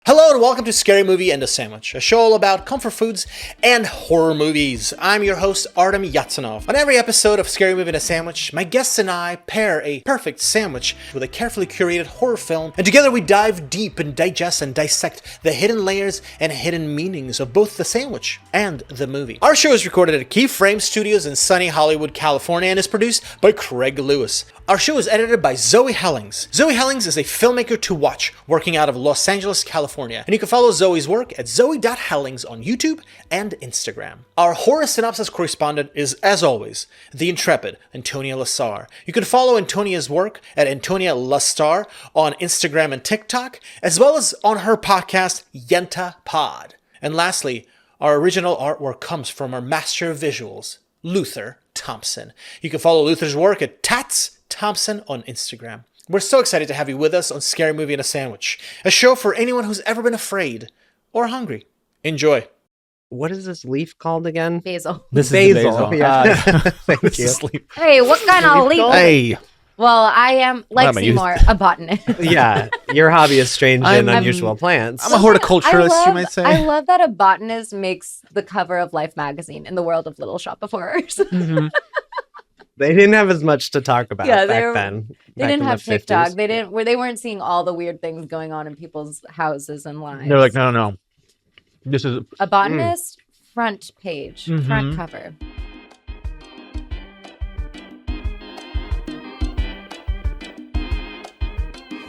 Hello and welcome to Scary Movie and a Sandwich, a show all about comfort foods and horror movies. I'm your host, Artem Yatsanov. On every episode of Scary Movie and a Sandwich, my guests and I pair a perfect sandwich with a carefully curated horror film, and together we dive deep and digest and dissect the hidden layers and hidden meanings of both the sandwich and the movie. Our show is recorded at Keyframe Studios in sunny Hollywood, California, and is produced by Craig Lewis. Our show is edited by Zoe Hellings. Zoe Hellings is a filmmaker to watch, working out of Los Angeles, California. And you can follow Zoe's work at zoe.hellings on YouTube and Instagram. Our horror synopsis correspondent is, as always, the intrepid Antonia Lassar. You can follow Antonia's work at Antonia Lassar on Instagram and TikTok, as well as on her podcast, Ggiata Pod. And lastly, our original artwork comes from our master of visuals, Luther Thompson. You can follow Luther's work at Tats Thompson on Instagram. We're so excited to have you with us on Scary Movie and a Sandwich, a show for anyone who's ever been afraid or hungry. Enjoy. What is this leaf called again? Basil. This Basil. is basil. Yeah. Thank you. Hey, what kind of leaf? Hey. Well, I am, like am I Seymour, a botanist. Yeah, your hobby is strange and unusual plants. I'm a horticulturist, you might say. I love that a botanist makes the cover of Life magazine in the world of Little Shop of Horrors. Mm-hmm. They didn't have as much to talk about back then. They didn't have TikTok. They weren't seeing all the weird things going on in people's houses and lives. They're like, no. This is a botanist front page, front cover.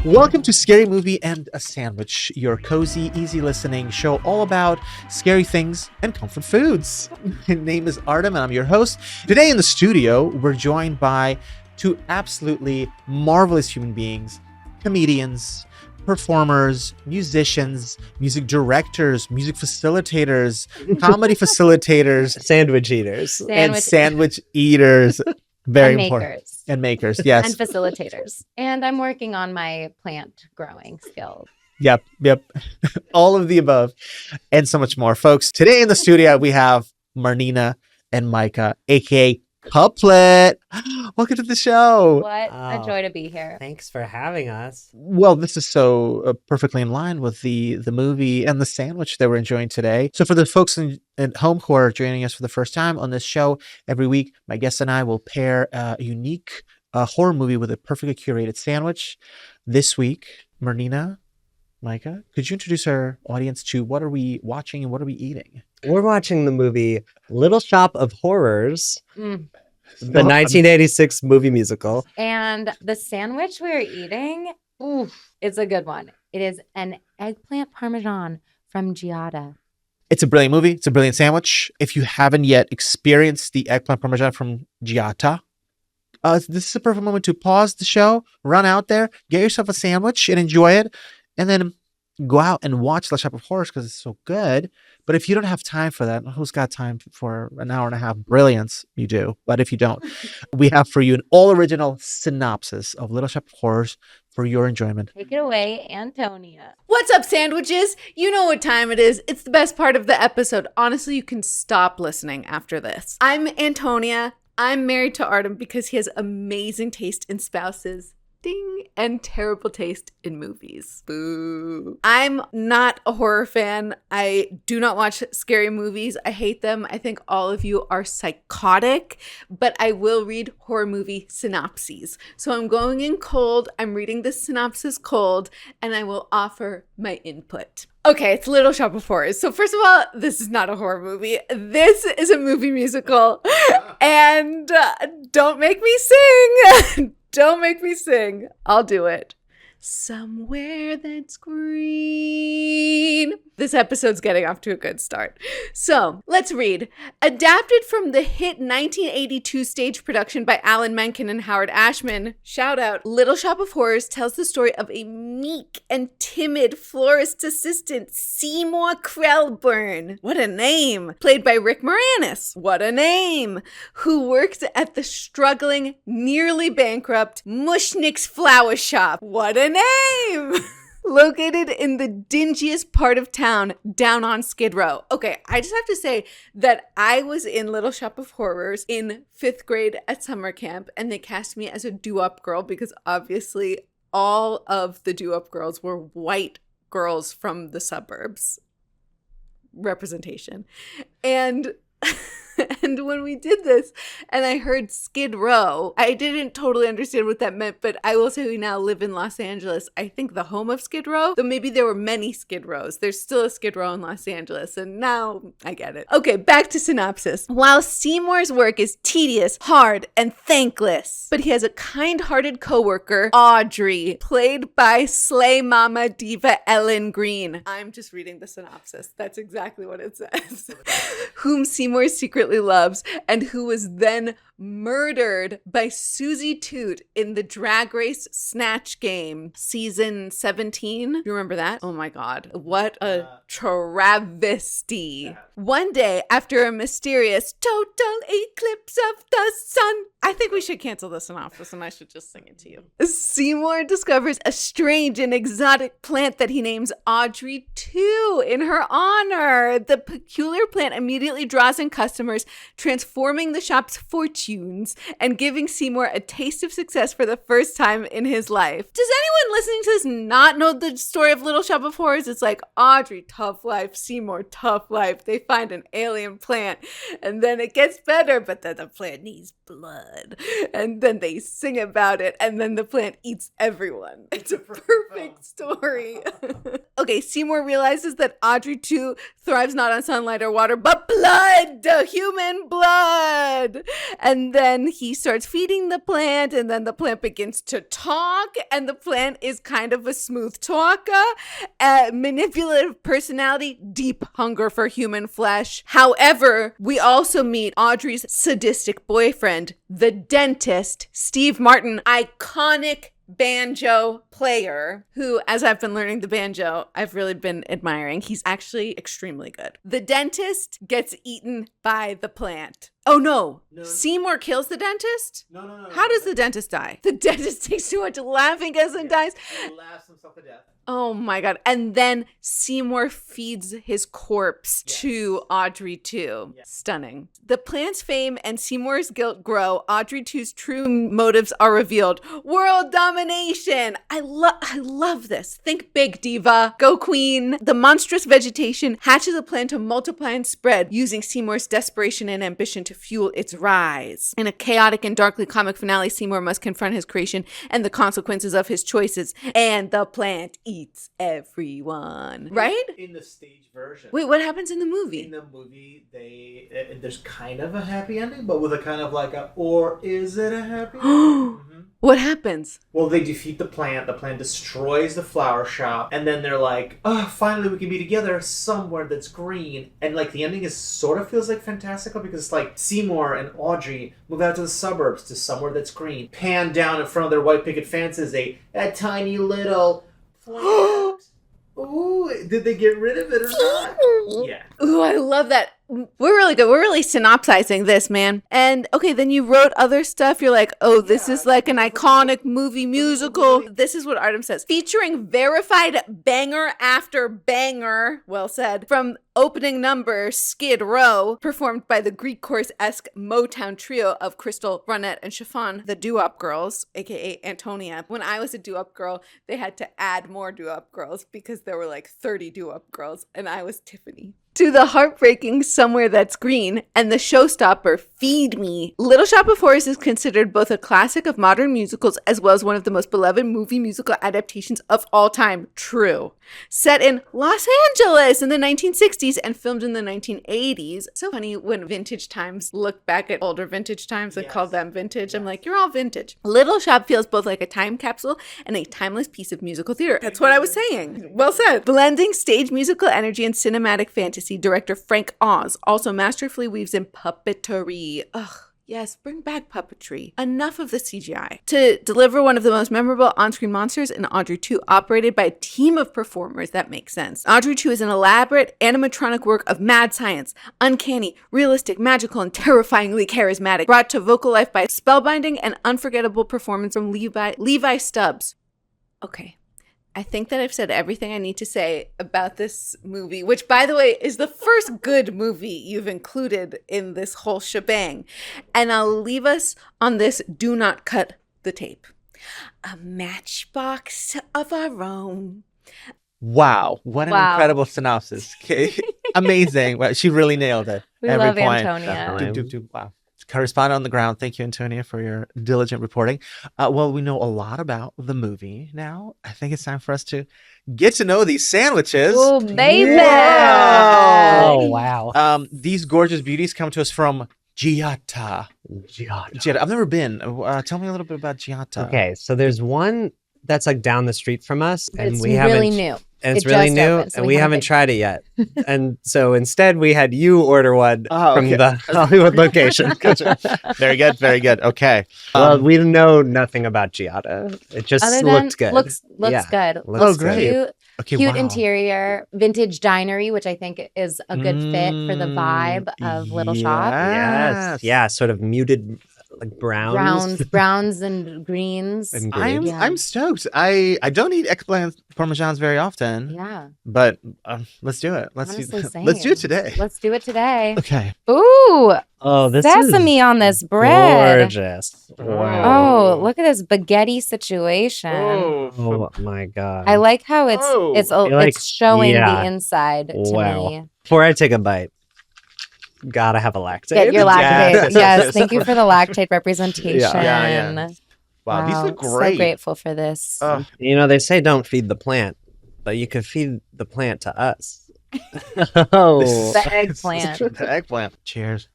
Welcome to Scary Movie and a Sandwich, your cozy, easy listening show all about scary things and comfort foods. My name is Artem and I'm your host. Today in the studio, we're joined by two absolutely marvelous human beings, comedians, performers, musicians, music directors, music facilitators, comedy facilitators, Sandwich eaters. and sandwich eaters. Very And important. makers. And makers, yes. And facilitators. And I'm working on my plant growing skills. Yep. All of the above and so much more. Folks, today in the studio, we have Marnina and Micah, aka Couplet. Welcome to the show. What a joy to be here. Thanks for having us. Well, this is so perfectly in line with the movie and the sandwich that we're enjoying today. So for the folks at home who are joining us for the first time on this show, every week, my guests and I will pair a unique horror movie with a perfectly curated sandwich. This week, Marnina, Micah, could you introduce our audience to what are we watching and what are we eating? We're watching the movie Little Shop of Horrors, the 1986 movie musical. And the sandwich we're eating, it's a good one. It is an eggplant parmesan from Ggiata. It's a brilliant movie. It's a brilliant sandwich. If you haven't yet experienced the eggplant parmesan from Ggiata, this is a perfect moment to pause the show, run out there, get yourself a sandwich and enjoy it, and then go out and watch The Shop of Horrors because it's so good. But if you don't have time for that, who's got time for an hour and a half brilliance? You do. But if you don't, we have for you an all-original synopsis of Little Shop of Horrors for your enjoyment. Take it away, Antonia. What's up, sandwiches? You know what time it is. It's the best part of the episode. Honestly, you can stop listening after this. I'm Antonia. I'm married to Artem because he has amazing taste in spouses. Ding, and terrible taste in movies. Boo. I'm not a horror fan. I do not watch scary movies. I hate them. I think all of you are psychotic, but I will read horror movie synopses. So I'm going in cold. I'm reading the synopsis cold, and I will offer my input. Okay, it's Little Shop of Horrors. So first of all, this is not a horror movie. This is a movie musical. And don't make me sing. Don't make me sing. I'll do it. Somewhere that's green. This episode's getting off to a good start. So let's read. Adapted from the hit 1982 stage production by Alan Menken and Howard Ashman, shout out, Little Shop of Horrors tells the story of a meek and timid florist assistant, Seymour Krellburn. What a name. Played by Rick Moranis. What a name. Who works at the struggling, nearly bankrupt Mushnick's Flower Shop. What a name. Located in the dingiest part of town, down on Skid Row. Okay, I just have to say that I was in Little Shop of Horrors in 5th grade at summer camp, and they cast me as a doo-wop girl because obviously all of the doo-wop girls were white girls from the suburbs representation. And and when we did this and I heard Skid Row, I didn't totally understand what that meant, but I will say we now live in Los Angeles, I think the home of Skid Row. So maybe there were many Skid Rows. There's still a Skid Row in Los Angeles, and now I get it. Okay, back to synopsis. While Seymour's work is tedious, hard, and thankless, but he has a kind-hearted coworker, Audrey, played by Slay Mama diva Ellen Green. I'm just reading the synopsis. That's exactly what it says. Whom Seymour secretly loves, and who was then murdered by Susie Toot in the Drag Race Snatch Game, season 17. You remember that? Oh my God. What a travesty. One day, after a mysterious total eclipse of the sun, I think we should cancel the synopsis and I should just sing it to you. Seymour discovers a strange and exotic plant that he names Audrey 2 in her honor. The peculiar plant immediately draws in customers, transforming the shop's fortunes and giving Seymour a taste of success for the first time in his life. Does anyone listening to this not know the story of Little Shop of Horrors? It's like Audrey, tough life, Seymour, tough life. They find an alien plant and then it gets better, but then the plant needs blood. And then they sing about it and then the plant eats everyone. It's a perfect story. Okay, Seymour realizes that Audrey 2 thrives not on sunlight or water, but blood, human blood. And then he starts feeding the plant, and then the plant begins to talk, and the plant is kind of a smooth talker, manipulative personality, deep hunger for human flesh. However, we also meet Audrey's sadistic boyfriend, the dentist, Steve Martin, iconic banjo player, who, as I've been learning the banjo, I've really been admiring. He's actually extremely good. The dentist gets eaten by the plant. Oh no. Seymour kills the dentist? No. How does the dentist die? The dentist takes too much laughing gas and dies. He laughs himself to death. Oh my God. And then Seymour feeds his corpse to Audrey 2. Yes. Stunning. The plant's fame and Seymour's guilt grow. Audrey 2's true motives are revealed. World domination. I love this. Think big, diva. Go queen. The monstrous vegetation hatches a plan to multiply and spread, using Seymour's desperation and ambition to fuel its rise. In a chaotic and darkly comic finale, Seymour must confront his creation and the consequences of his choices. And the plant eats everyone. Right? In the stage version. Wait, what happens in the movie? In the movie, there's kind of a happy ending, but with a kind of like or is it a happy ending? What happens? Well, they defeat the plant destroys the flower shop, and then they're like, oh, finally we can be together somewhere that's green. And like the ending is sort of feels like fantastical because it's like Seymour and Audrey move out to the suburbs to somewhere that's green. Pan down in front of their white picket fences, a tiny little plant. Ooh, did they get rid of it or not? Yeah. Ooh, I love that. We're really good. We're really synopsizing this, man. And okay, then you wrote other stuff. You're like, oh, this is like an iconic movie musical. This is what Artem says. Featuring verified banger after banger, well said, from opening number Skid Row, performed by the Greek chorus-esque Motown trio of Crystal, Ronette, and Chiffon, the doo-wop girls, aka Antonia. When I was a doo-wop girl, they had to add more doo-wop girls because there were like 30 doo-wop girls, and I was Tiffany. To the heartbreaking Somewhere That's Green and the showstopper Feed Me. Little Shop of Horrors is considered both a classic of modern musicals as well as one of the most beloved movie musical adaptations of all time. True. Set in Los Angeles in the 1960s and filmed in the 1980s. So funny when Vintage Times look back at older Vintage Times and call them vintage. I'm like, you're all vintage. Little Shop feels both like a time capsule and a timeless piece of musical theater. That's what I was saying. Well said. Blending stage musical energy and cinematic fantasy, director Frank Oz also masterfully weaves in puppetry. Ugh. Yes, bring back puppetry. Enough of the CGI. To deliver one of the most memorable on-screen monsters in Audrey 2, operated by a team of performers. That makes sense. Audrey 2 is an elaborate animatronic work of mad science, uncanny, realistic, magical, and terrifyingly charismatic, brought to vocal life by spellbinding and unforgettable performance from Levi Stubbs. Okay. I think that I've said everything I need to say about this movie, which, by the way, is the first good movie you've included in this whole shebang. And I'll leave us on this do not cut the tape. A matchbox of our own. Wow, what an Wow. incredible synopsis. Okay. Amazing. Well, she really nailed it. We Every love point. Antonia. Definitely. Wow. Correspondent on the ground. Thank you, Antonia, for your diligent reporting. Well, we know a lot about the movie now. I think it's time for us to get to know these sandwiches. Oh, baby. Wow. Oh, wow. These gorgeous beauties come to us from Ggiata. Ggiata. I've never been. Tell me a little bit about Ggiata. Okay, so there's one that's like down the street from us, and It's we haven't. really new. And it's It really just new, opened, so and we we haven't haven't tried it yet. And so instead, we had you order one Oh, from okay. the Hollywood location. Very good. Very good. Okay. Well, we know nothing about Ggiata. It just Other than looked good. looks Yeah, good. looks Looks great. cute. Okay. Cute wow. interior, vintage dinery, which I think is a good fit for the vibe of Little Shop. Yes. Yeah, sort of muted, like Browns and greens. And I'm greens. Yeah. I'm stoked. I don't eat eggplant parmesans very often. Yeah. But let's do it. Let's Honestly, let's do it same. today. Let's do it today. Okay. Ooh, Oh, this sesame is on this bread. gorgeous. Wow. Oh, look at this spaghetti situation. Oh my god. I like how it's Oh. it's showing yeah. the inside to Wow. me. Before I take a bite, gotta have a lactate. Get your lactate. Yes. Yes, thank you for the lactate representation. Yeah. Wow, these look great. So grateful for this. Oh, You know, they say don't feed the plant, but you could feed the plant to us. Oh, The eggplant. The eggplant. Cheers.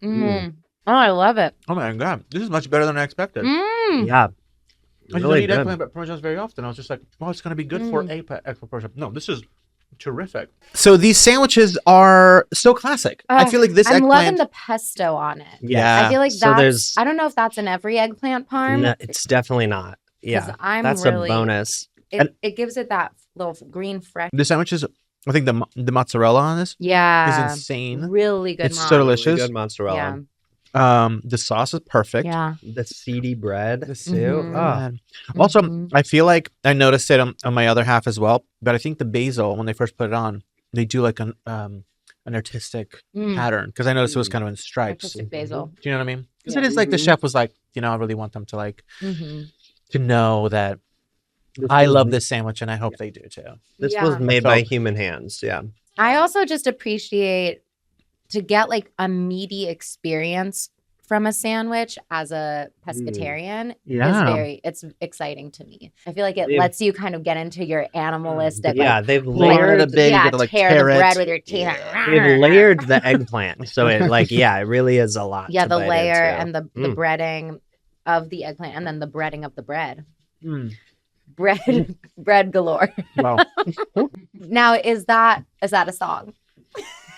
Mm. Oh, I love it. Oh my god, this is much better than I expected. Mm. yeah. I don't Really eat good. eggplant parmesans very often. I was just like, oh, it's gonna be good for eggplant parmesan. No, this is terrific. So these sandwiches are so classic. I feel like this I'm loving eggplant. the pesto on it. Yeah. I feel like So that's. there's- I don't know if that's in every eggplant parm. No, it's definitely not. 'cause Yeah. I'm That's really, a bonus. It gives it that little green fresh. The sandwiches, I think the mozzarella on this Yeah. is insane. Really good. It's so mom. delicious. Really good mozzarella. Yeah. The sauce is perfect. Yeah. The seedy bread. The too. Mhm. Oh, Man. Also, Mhm. I feel like I noticed it on my other half as well. But I think the basil, when they first put it on, they do like an artistic Mm. pattern because I noticed it was kind of in stripes. Artistic basil. Do you know what I mean? Because Yeah. it is like the Mhm. chef was like, I really want them to like Mm-hmm. to know that This I was- love this sandwich and I hope they do too. This Yeah. was made So- by human hands. Yeah. I also just appreciate to get like a meaty experience from a sandwich as a pescatarian is it's exciting to me. I feel like it Yeah. lets you kind of get into your animalistic Yeah, like, they've Layer layered it a bit, you yeah, gotta, like, tear tear the it. bread with your teeth. They've layered the eggplant, so it like it really is a lot. Yeah, to the bite layer into. and the Mm. breading of the eggplant and then the breading of the bread. Mm. Bread galore. Wow. Now is that a song?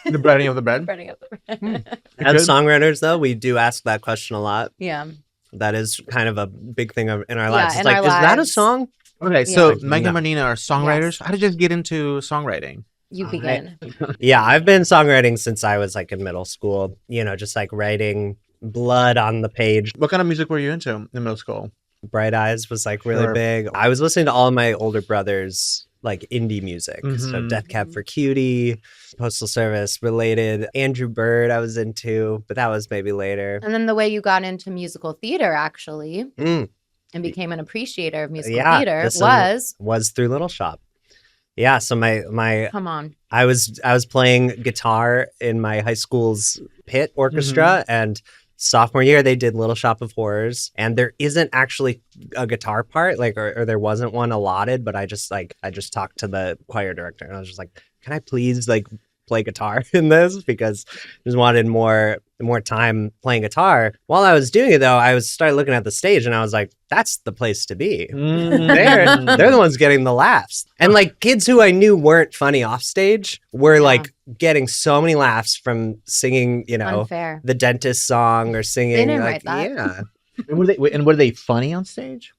The breading of the bread. Breading of the bread. As songwriters, though, we do ask that question a lot. Yeah. That is kind of a big thing in our Yeah, lives. It's in like, our is that a lives. song? Okay, so Yeah. Micah and No. Marnina are songwriters. Yes. How did you get into songwriting? You begin. Yeah, I've been songwriting since I was like in middle school. You know, just like writing blood on the page. What kind of music were you into in middle school? Bright Eyes was like really Sure. big. I was listening to all of my older brothers like indie music. So Mhm. Death Cab for Cutie, Postal Service related. Andrew Bird I was into, but that was maybe later. And then the way you got into musical theater actually Mm, and became an appreciator of musical Yeah, theater this is- was through Little Shop. Yeah, so my come on. I was playing guitar in my high school's pit orchestra, and sophomore year they did Little Shop of Horrors, and there isn't actually a guitar part, like or there wasn't one allotted, but I just talked to the choir director and I was just like, can I please like play guitar in this, because I just wanted more time playing guitar. While I was doing it though, I started looking at the stage and I was like, that's the place to be. They're the ones getting the laughs. And like kids who I knew weren't funny off stage were like getting so many laughs from singing, you know, Unfair. the dentist song or singing. didn't like, write that. Yeah. And were they funny on stage,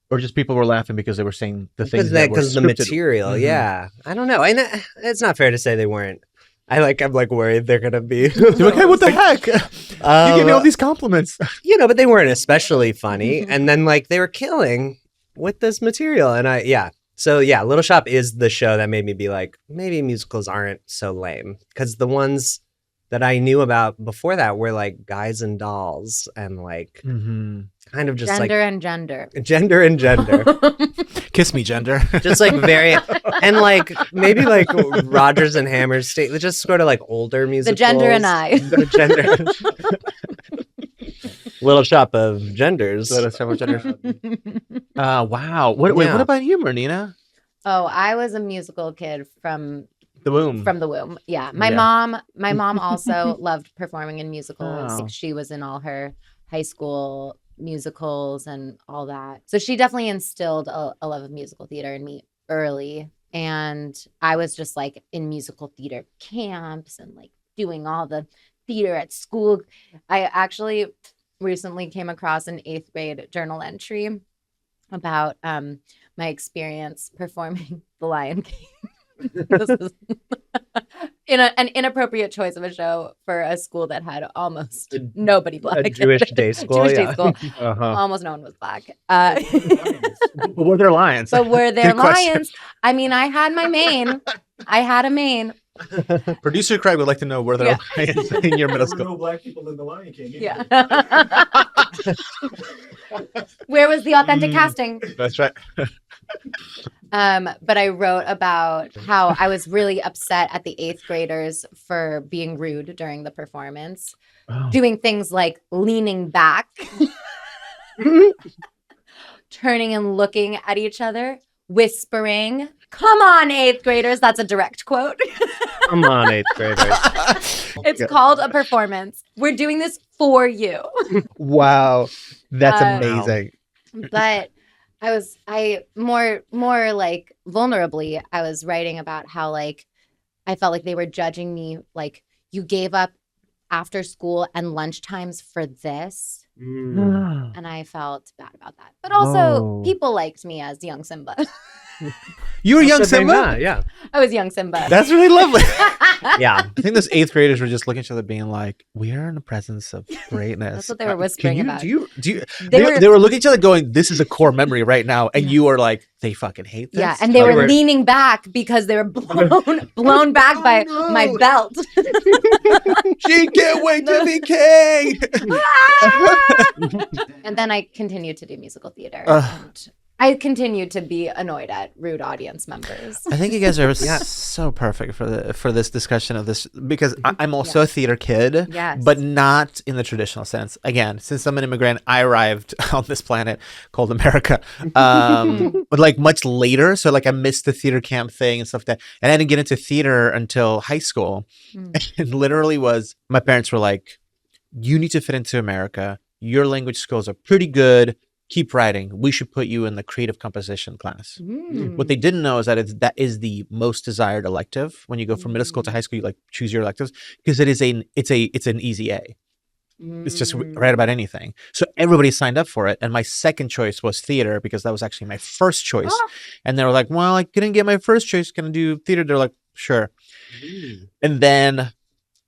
or just people were laughing because they were saying the things Because the scripted? material, Mhm. yeah. I don't know. And it's not fair to say they weren't. I'm like worried they're gonna be. You're like, hey, what the heck? You gave me all these compliments. You know, but they weren't especially funny. And then like they were killing with this material. And So Little Shop is the show that made me be like, maybe musicals aren't so lame. Because the ones that I knew about before that were like Guys and Dolls and like kind of just Gender like and gender. gender and gender. Kiss me, gender. Just like very and like maybe like Rodgers and Hammerstein. Just go to like older musicals. The Gender and I. The Gender. Little Shop of Genders. Wow. Wait, what about you, Marnina? Oh, I was a musical kid from The womb. the womb. Yeah. My mom also loved performing in musicals. Oh. She was in all her high school musicals and all that. So she definitely instilled a love of musical theater in me early. And I was just like in musical theater camps and like doing all the theater at school. I actually recently came across an 8th grade journal entry about my experience performing The Lion King. This is an inappropriate choice of a show for a school that had almost nobody black. A Jewish day school. Jewish day school. Uh-huh. Almost no one was black. But were there lions? But were there Good question. lions? I mean, I had my main. I had a main. Producer Craig would like to know were there lions in your middle There were no school? black people in the Lion King. Yeah. Where was the authentic casting? That's right. But I wrote about how I was really upset at the 8th graders for being rude during the performance, doing things like leaning back, turning and looking at each other, whispering, "Come on, 8th graders." That's a direct quote. Come on, 8th graders. It's called a performance. We're doing this for you. Wow. That's Uh, amazing. But I more like vulnerably, I was writing about how like I felt like they were judging me, like, you gave up after school and lunchtimes for this. And I felt bad about that. But also Whoa. people liked me as young Simba. You were young That's the thing, Simba? yeah. I was young Simba. That's really lovely. Yeah. I think those 8th graders were just looking at each other being like, we are in the presence of greatness. That's what they were whispering Can you, about. Do you, They were- they were looking at each other going, this is a core memory right now. And you were like, they fucking hate this. Yeah, and they Oh, were you were- leaning back because they were blown back by my belt. She can't wait to be king. And then I continued to do musical theater. Ugh. And I continued to be annoyed at rude audience members. I think you guys are Yeah. so perfect for this discussion of this because I'm also a theater kid, Yes. but not in the traditional sense. Again, since I'm an immigrant, I arrived on this planet called America, but like much later. So like I missed the theater camp thing and stuff like that, and I didn't get into theater until high school. And literally was my parents were like, "You need to fit into America. Your language skills are pretty good. Keep writing. We should put you in the creative composition class." What they didn't know is that that is the most desired elective when you go from middle school to high school. You like choose your electives because it's an easy A. It's just write about anything. So everybody signed up for it, and my second choice was theater because that was actually my first choice. And they were like, "Well, I couldn't get my first choice. Can I do theater?" They're like, "Sure." And then,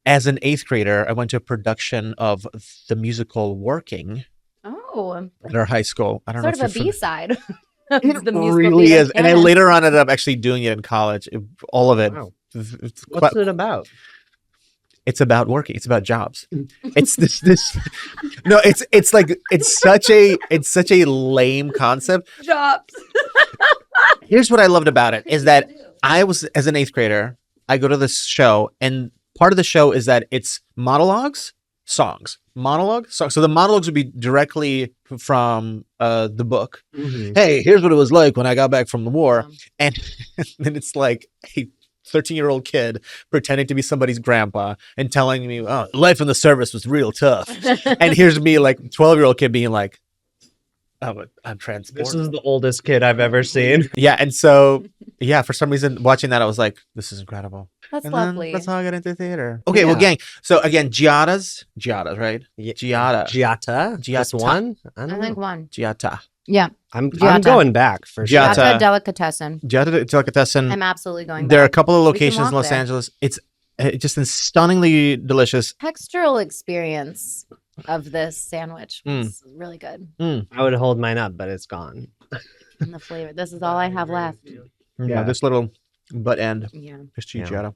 as an 8th grader, I went to a production of the musical Working Oh, at our high school. I don't sort know of if a you're B-side. of It the musical really theater is. And I canon. later on ended up actually doing it in college. All of it. Wow. It's What's it about? It's about working. It's about jobs. It's this. No, it's like it's such a lame concept. Jobs. Here's what I loved about it is that I was, as an 8th grader, I go to this show, and part of the show is that it's monologues, songs, songs. So the monologues would be directly from the book. Hey, here's what it was like when I got back from the war, and then it's like a 13-year-old kid pretending to be somebody's grandpa and telling me, "Oh, life in the service was real tough," and here's me, like 12-year-old kid, being like, "Oh, I'm transported." This is the oldest kid I've ever seen. Yeah, and so yeah, for some reason, watching that, I was like, "This is incredible." That's And then lovely. that's how I got into theater. Okay, well, Yeah. gang. So again, Ggiatas, right? Yeah. Ggiata, Ggiata? Just Ggiata. one? I I don't think know. one. Ggiata, Yeah. I'm Ggiata. going back for sure. Ggiata. Ggiata Delicatessen. Ggiata Delicatessen. I'm absolutely going There are a back. couple of We can locations in walk Los there. Angeles. It's just stunningly delicious. Textural experience of this sandwich was really good. I would hold mine up, but it's gone. And the flavor. This is all I have left. Yeah, this little butt end. Yeah. Just Yeah. Ggiata.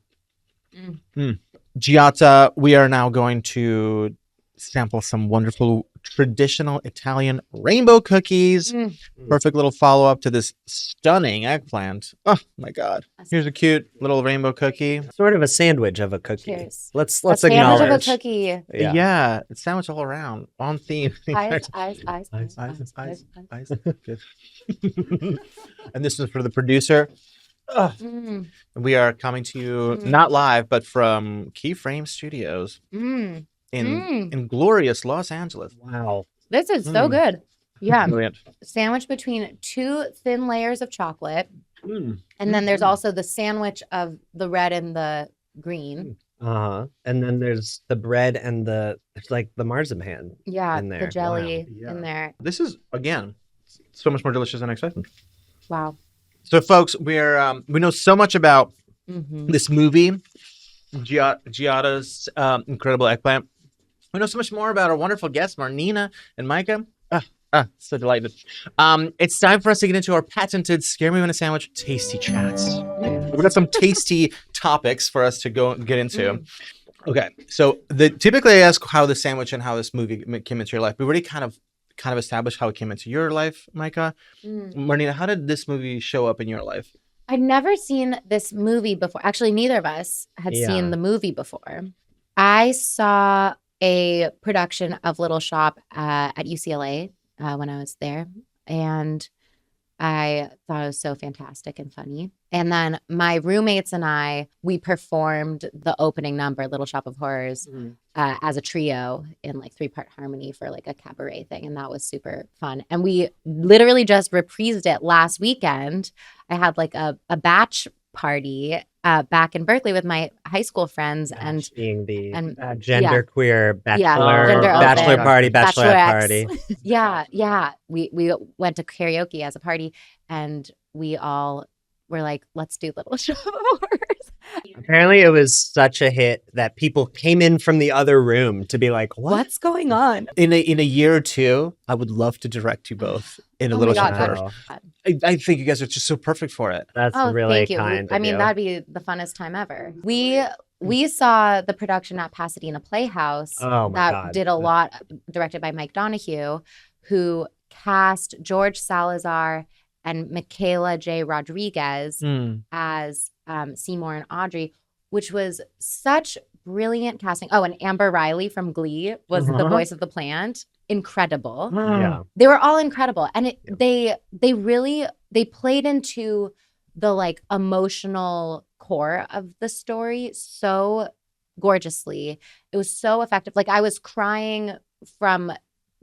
Mm. Ggiata, we are now going to sample some wonderful traditional Italian rainbow cookies. Perfect little follow-up to this stunning eggplant. Oh my God. Here's a cute little rainbow cookie. Sort of a sandwich of a cookie. Cheers. Let's A sandwich of a acknowledge. cookie. Yeah, it's sandwich all around, on theme. Eyes. Good. And this is for the producer. Mm. We are coming to you not live, but from Keyframe Studios Mm. in glorious Los Angeles. Wow. This is so good. Yeah. Brilliant. Sandwich between 2 thin layers of chocolate. And then there's also the sandwich of the red and the green. And then there's the bread and it's like the marzipan. Yeah, in there. the jelly Wow. in there. This is, again, so much more delicious than I expected. Wow. So, folks, we know so much about Mm-hmm. this movie, Ggiata's incredible eggplant. We know so much more about our wonderful guests, Marnina and Micah. So delighted. It's time for us to get into our patented Scare Me When a Sandwich tasty chats. We've got some tasty topics for us to go get into. Okay, so typically I ask how the sandwich and how this movie came into your life. We already kind of established how it came into your life, Micah. Marnina, how did this movie show up in your life? I'd never seen this movie before. Actually, neither of us had seen the movie before. I saw a production of Little Shop at UCLA when I was there, and I thought it was so fantastic and funny. And then my roommates and I, we performed the opening number, Little Shop of Horrors, as a trio in like 3-part harmony for like a cabaret thing. And that was super fun. And we literally just reprised it last weekend. I had like a batch party back in Berkeley with my high school friends, and being the and genderqueer gender bachelor open. party, bachelorette Bachelorettes. party. Yeah. We went to karaoke as a party, and we all were like, let's do Little Shop of Horrors. Apparently, it was such a hit that people came in from the other room to be like, What's going on? In a year or two, I would love to direct you both in a Little Shop of Horrors. I think you guys are just so perfect for it. That's really thank you. kind. I mean, that'd be the funnest time ever. We saw the production at Pasadena Playhouse that did a lot, directed by Mike Donahue, who cast George Salazar and Michaela J. Rodriguez as Seymour and Audrey, which was such brilliant casting. Oh, and Amber Riley from Glee was the voice of the plant. Incredible. Yeah. They were all incredible. And they played into the like emotional core of the story so gorgeously. It was so effective. Like I was crying from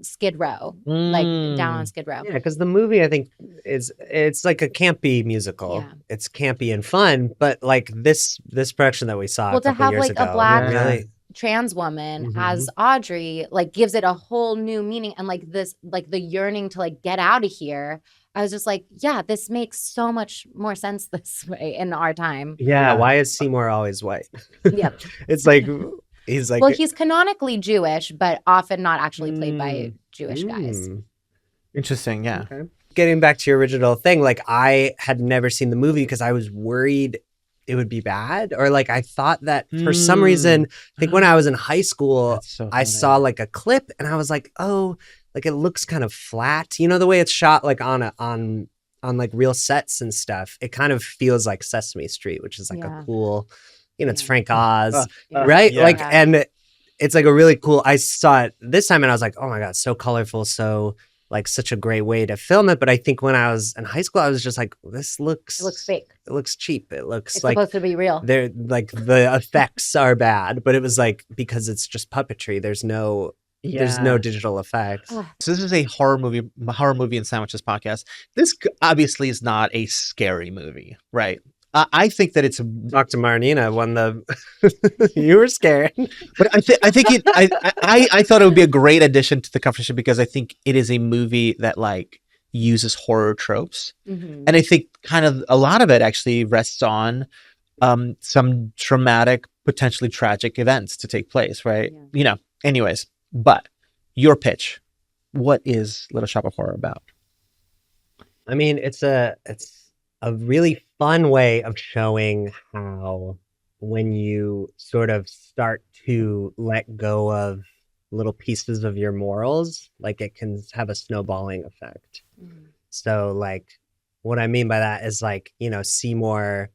Skid Row, like down on Skid Row. Yeah, because the movie I think it's like a campy musical. Yeah. It's campy and fun, but like this production that we saw a to couple have years like ago, a black really, trans woman as Audrey like gives it a whole new meaning, and like this, like the yearning to like get out of here. I was just like, yeah, this makes so much more sense this way in our time. yeah. Why is Seymour always white? Yep. It's like he's like, Well, he's canonically Jewish, but often not actually played by Jewish guys. Interesting, yeah. Okay. Getting back to your original thing, like I had never seen the movie because I was worried it would be bad, or like I thought that for some reason, I think when I was in high school, I saw like a clip and I was like, oh, like it looks kind of flat. You know, the way it's shot like on like real sets and stuff. It kind of feels like Sesame Street, which is like a cool, it's Frank Oz, right? Yeah. Like, and it's like a really cool, I saw it this time and I was like, oh my God, so colorful. So like such a great way to film it. But I think when I was in high school, I was just like, this looks... It looks fake. It looks cheap. It looks it's like... supposed to be real. They're like the effects are bad, but it was like, because it's just puppetry, there's no digital effects. So this is a horror movie and sandwiches podcast. This obviously is not a scary movie, right? I think that it's Talk to Marnina when you were scared, but I think I thought it would be a great addition to the conversation because I think it is a movie that like uses horror tropes, and I think kind of a lot of it actually rests on some traumatic, potentially tragic events to take place, right? Yeah. Anyways, but your pitch, what is Little Shop of Horror about? I mean, it's a really fun way of showing how when you sort of start to let go of little pieces of your morals, like it can have a snowballing effect. So like what I mean by that is like, Seymour,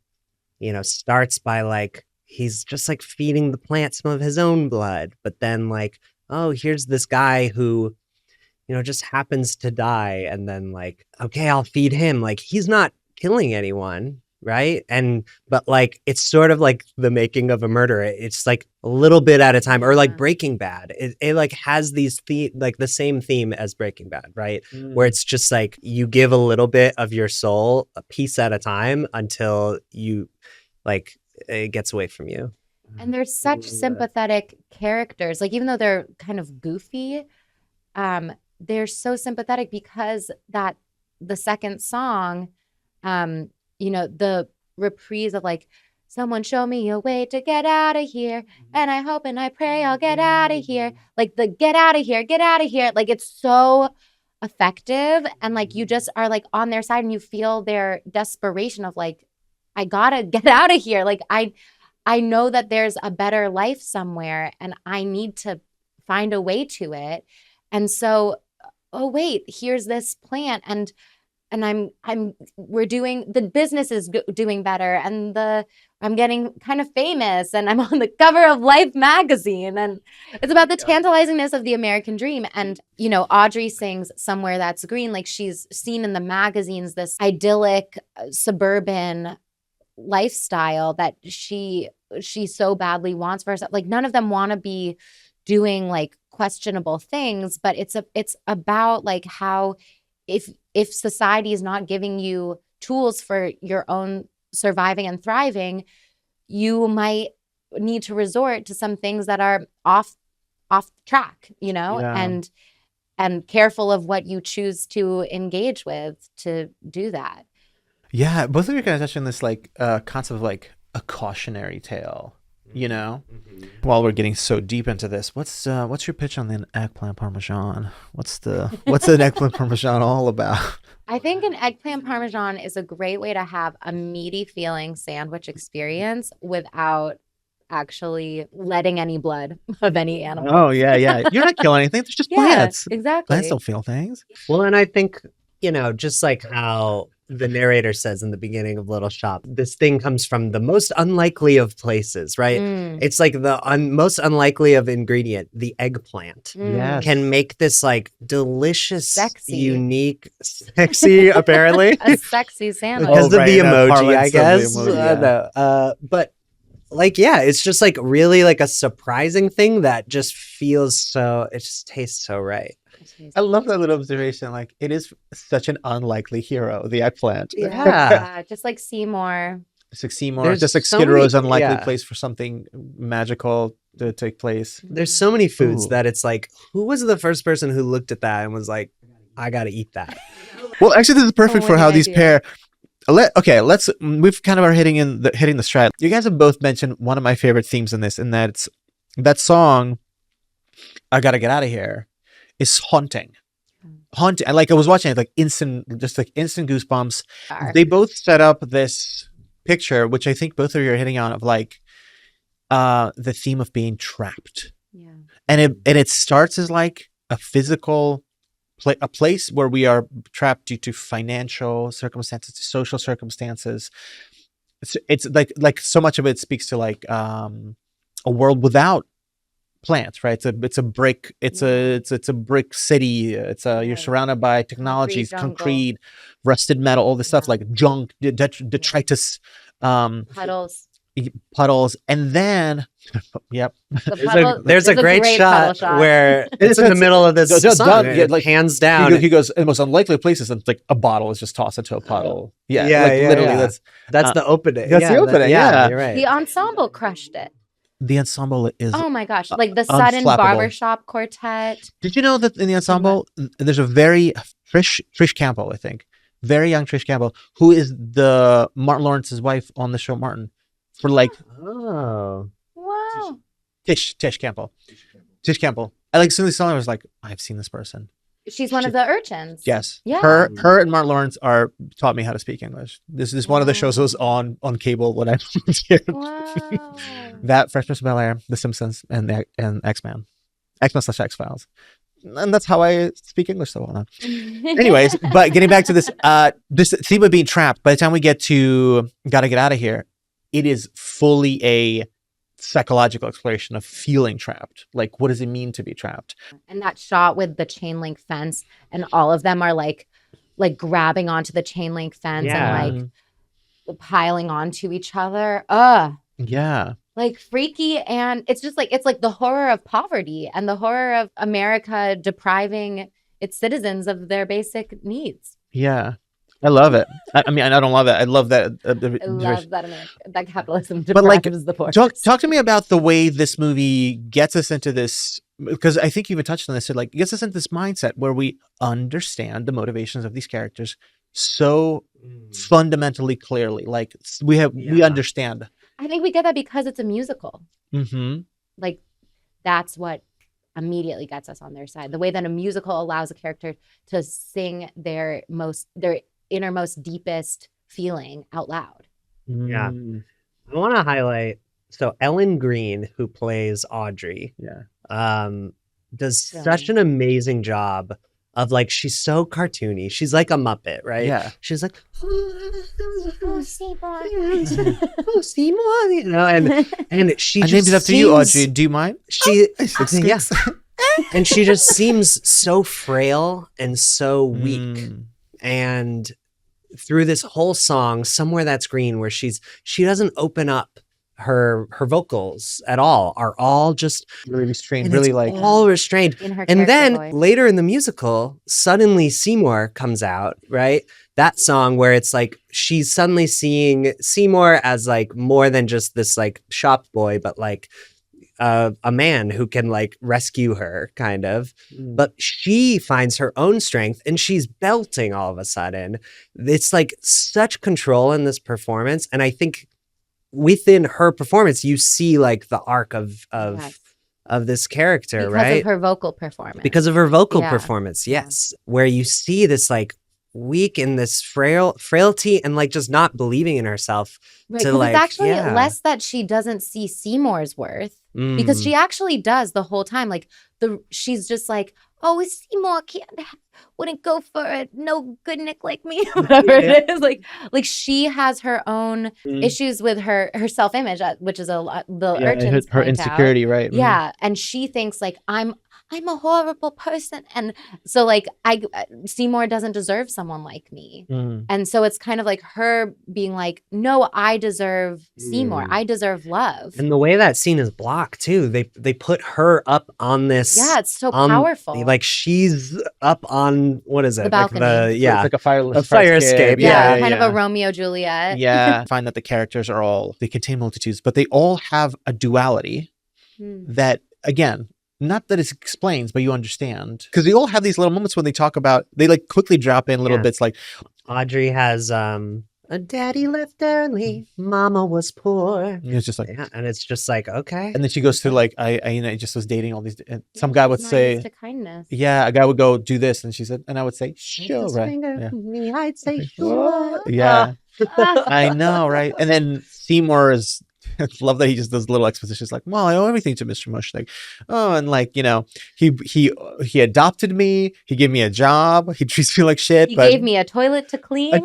starts by like he's just like feeding the plant some of his own blood, but then like, oh, here's this guy who just happens to die, and then like, okay, I'll feed him. Like he's not killing anyone, right? But like it's sort of like the making of a murderer. It's like a little bit at a time, or like Breaking Bad. It like has these like the same theme as Breaking Bad, right? Where it's just like you give a little bit of your soul a piece at a time until you like it gets away from you. And they're such sympathetic characters. Like even though they're kind of goofy, they're so sympathetic because the second song, the reprise of like, someone show me a way to get out of here, and I hope and I pray I'll get out of here. Like the get out of here, like it's so effective, and like you just are like on their side and you feel their desperation of like, I gotta get out of here. Like I know that there's a better life somewhere and I need to find a way to it. And so, oh wait, here's this plant and we're doing, the business is doing better, and I'm getting kind of famous, and I'm on the cover of Life magazine, and it's about the tantalizingness of the American dream. And Audrey sings Somewhere That's Green, like she's seen in the magazines this idyllic suburban lifestyle that she so badly wants for herself. Like none of them want to be doing like questionable things, but it's about like how if society is not giving you tools for your own surviving and thriving, you might need to resort to some things that are off track, and careful of what you choose to engage with to do that. Yeah, both of you kind of touched on this like concept of like a cautionary tale, While we're getting so deep into this, what's your pitch on the eggplant parmesan? What's an eggplant parmesan all about? I think an eggplant parmesan is a great way to have a meaty feeling sandwich experience without actually letting any blood of any animal. Oh yeah. You're not killing anything. There's just plants. Exactly. Plants don't feel things. Well, and I think, just like how the narrator says in the beginning of Little Shop, this thing comes from the most unlikely of places, right? It's like the most unlikely of ingredient, the eggplant, can make this like delicious, sexy, unique, sexy, apparently. A sexy sandwich. Because of the emoji, I guess. But like, yeah, it's just like really like a surprising thing that just feels so, it just tastes so right. I love that little observation. Like, it is such an unlikely hero, the eggplant. Yeah, just like Seymour. It's like Seymour. Just like Skid Row's unlikely place for something magical to take place. There's so many foods that it's like, who was the first person who looked at that and was like, I got to eat that? Well, actually, this is perfect for how these pair. We've kind of are hitting the stride. You guys have both mentioned one of my favorite themes in this, and that's that song, I Gotta Get Out of Here, is haunting. I was watching it, like instant goosebumps. They both set up this picture, which I think both of you are hitting on, of like the theme of being trapped. Yeah. And it starts as like a physical a place where we are trapped due to financial circumstances, to social circumstances. It's like so much of it speaks to like a world without plants, right? It's a brick city. You're surrounded by technologies, concrete, rusted metal, all this stuff, like junk, detritus, puddles, and then there's a great shot where it's in the middle of this song, like hands down. He goes, in the most unlikely places, and it's like a bottle is just tossed into a puddle. Literally. That's the opening. That's the opening. You're right. The ensemble crushed it. The ensemble is, oh my gosh, like the Sudden Barbershop Quartet. Did you know that in the ensemble there's a very Trish Campbell, I think, very young Trish Campbell, who is the Martin Lawrence's wife on the show Martin, for like wow, Tish Campbell. I like, as soon as I saw her, I was like, I've seen this person. She's one of the urchins. Yes. Yeah. Her and Martin Lawrence taught me how to speak English. This is one of the shows that was on cable when I was here. Wow. That, Fresh Prince of Bel-Air, The Simpsons, and X-Men. X-Men/X-Files. And that's how I speak English so well now. Anyways, but getting back to this theme of being trapped, by the time we get to Gotta Get Out of Here, it is fully a psychological exploration of feeling trapped. Like, what does it mean to be trapped? And that shot with the chain link fence, and all of them are like grabbing onto the chain link fence and like piling onto each other. Yeah. Like freaky. And it's just like, it's like the horror of poverty and the horror of America depriving its citizens of their basic needs. Yeah. I love it. I mean, I don't love it. I love that. I love that capitalism But like, deprives the poor. talk to me about the way this movie gets us into this, because I think you even touched on this. It like gets us into this mindset where we understand the motivations of these characters so fundamentally clearly. Like we understand. I think we get that because it's a musical. Mm-hmm. Like that's what immediately gets us on their side. The way that a musical allows a character to sing their innermost, deepest feeling out loud. Yeah. I want to highlight, so Ellen Green, who plays Audrey, does such an amazing job of like, she's so cartoony. She's like a Muppet, right? Yeah. She's like, Oh, Seymour. oh, Seymour, you know, and she I just named it after you, Audrey. Do you mind? She, yeah. And she just seems so frail and so weak. And through this whole song, Somewhere That's Green, where she doesn't open up her vocals at all, are all just really restrained, really like all restrained. In her And then voice. later in the musical, suddenly Seymour comes out, right? That song where it's like she's suddenly seeing Seymour as like more than just this like shop boy, but like a man who can like rescue her, kind of. But she finds her own strength and she's belting all of a sudden. It's like such control in this performance. And I think within her performance, you see like the arc of this character, because right? Because of her vocal performance. Because of her vocal performance, yes. Where you see this like weak in this frailty and like just not believing in herself. Right, to because like, it's actually less that she doesn't see Seymour's worth, because she actually does the whole time. Like she's just like, oh, Seymour wouldn't go for a no good Nick like me, whatever it is. Like she has her own issues with her self-image, which is a lot. The urchins her point insecurity, out. right? Yeah, and she thinks like I'm a horrible person, and so like Seymour doesn't deserve someone like me, and so it's kind of like her being like, no, I deserve Seymour, I deserve love. And the way that scene is blocked too, they put her up on this. Yeah, it's so powerful. Like she's up on, what is it? The balcony. It's like a fire escape. Yeah, kind of a Romeo Juliet. Yeah, I find that the characters they contain multitudes, but they all have a duality that, again, not that it explains, but you understand. Because they all have these little moments when they talk about, they like quickly drop in little bits like. Audrey has a daddy left early, mama was poor. It's just like. Yeah, and it's just like, okay. And then she goes through like, I just was dating all these. And some guy would say. To kindness. Yeah, a guy would go do this. And she said, and I would say, sure, right? Me, I'd say, sure. Yeah. I know, right? And then Seymour is. I love that he just does little expositions like, well, I owe everything to Mr. Mushnick. Oh, and like, you know, he adopted me. He gave me a job. He treats me like shit. He gave me a toilet to clean.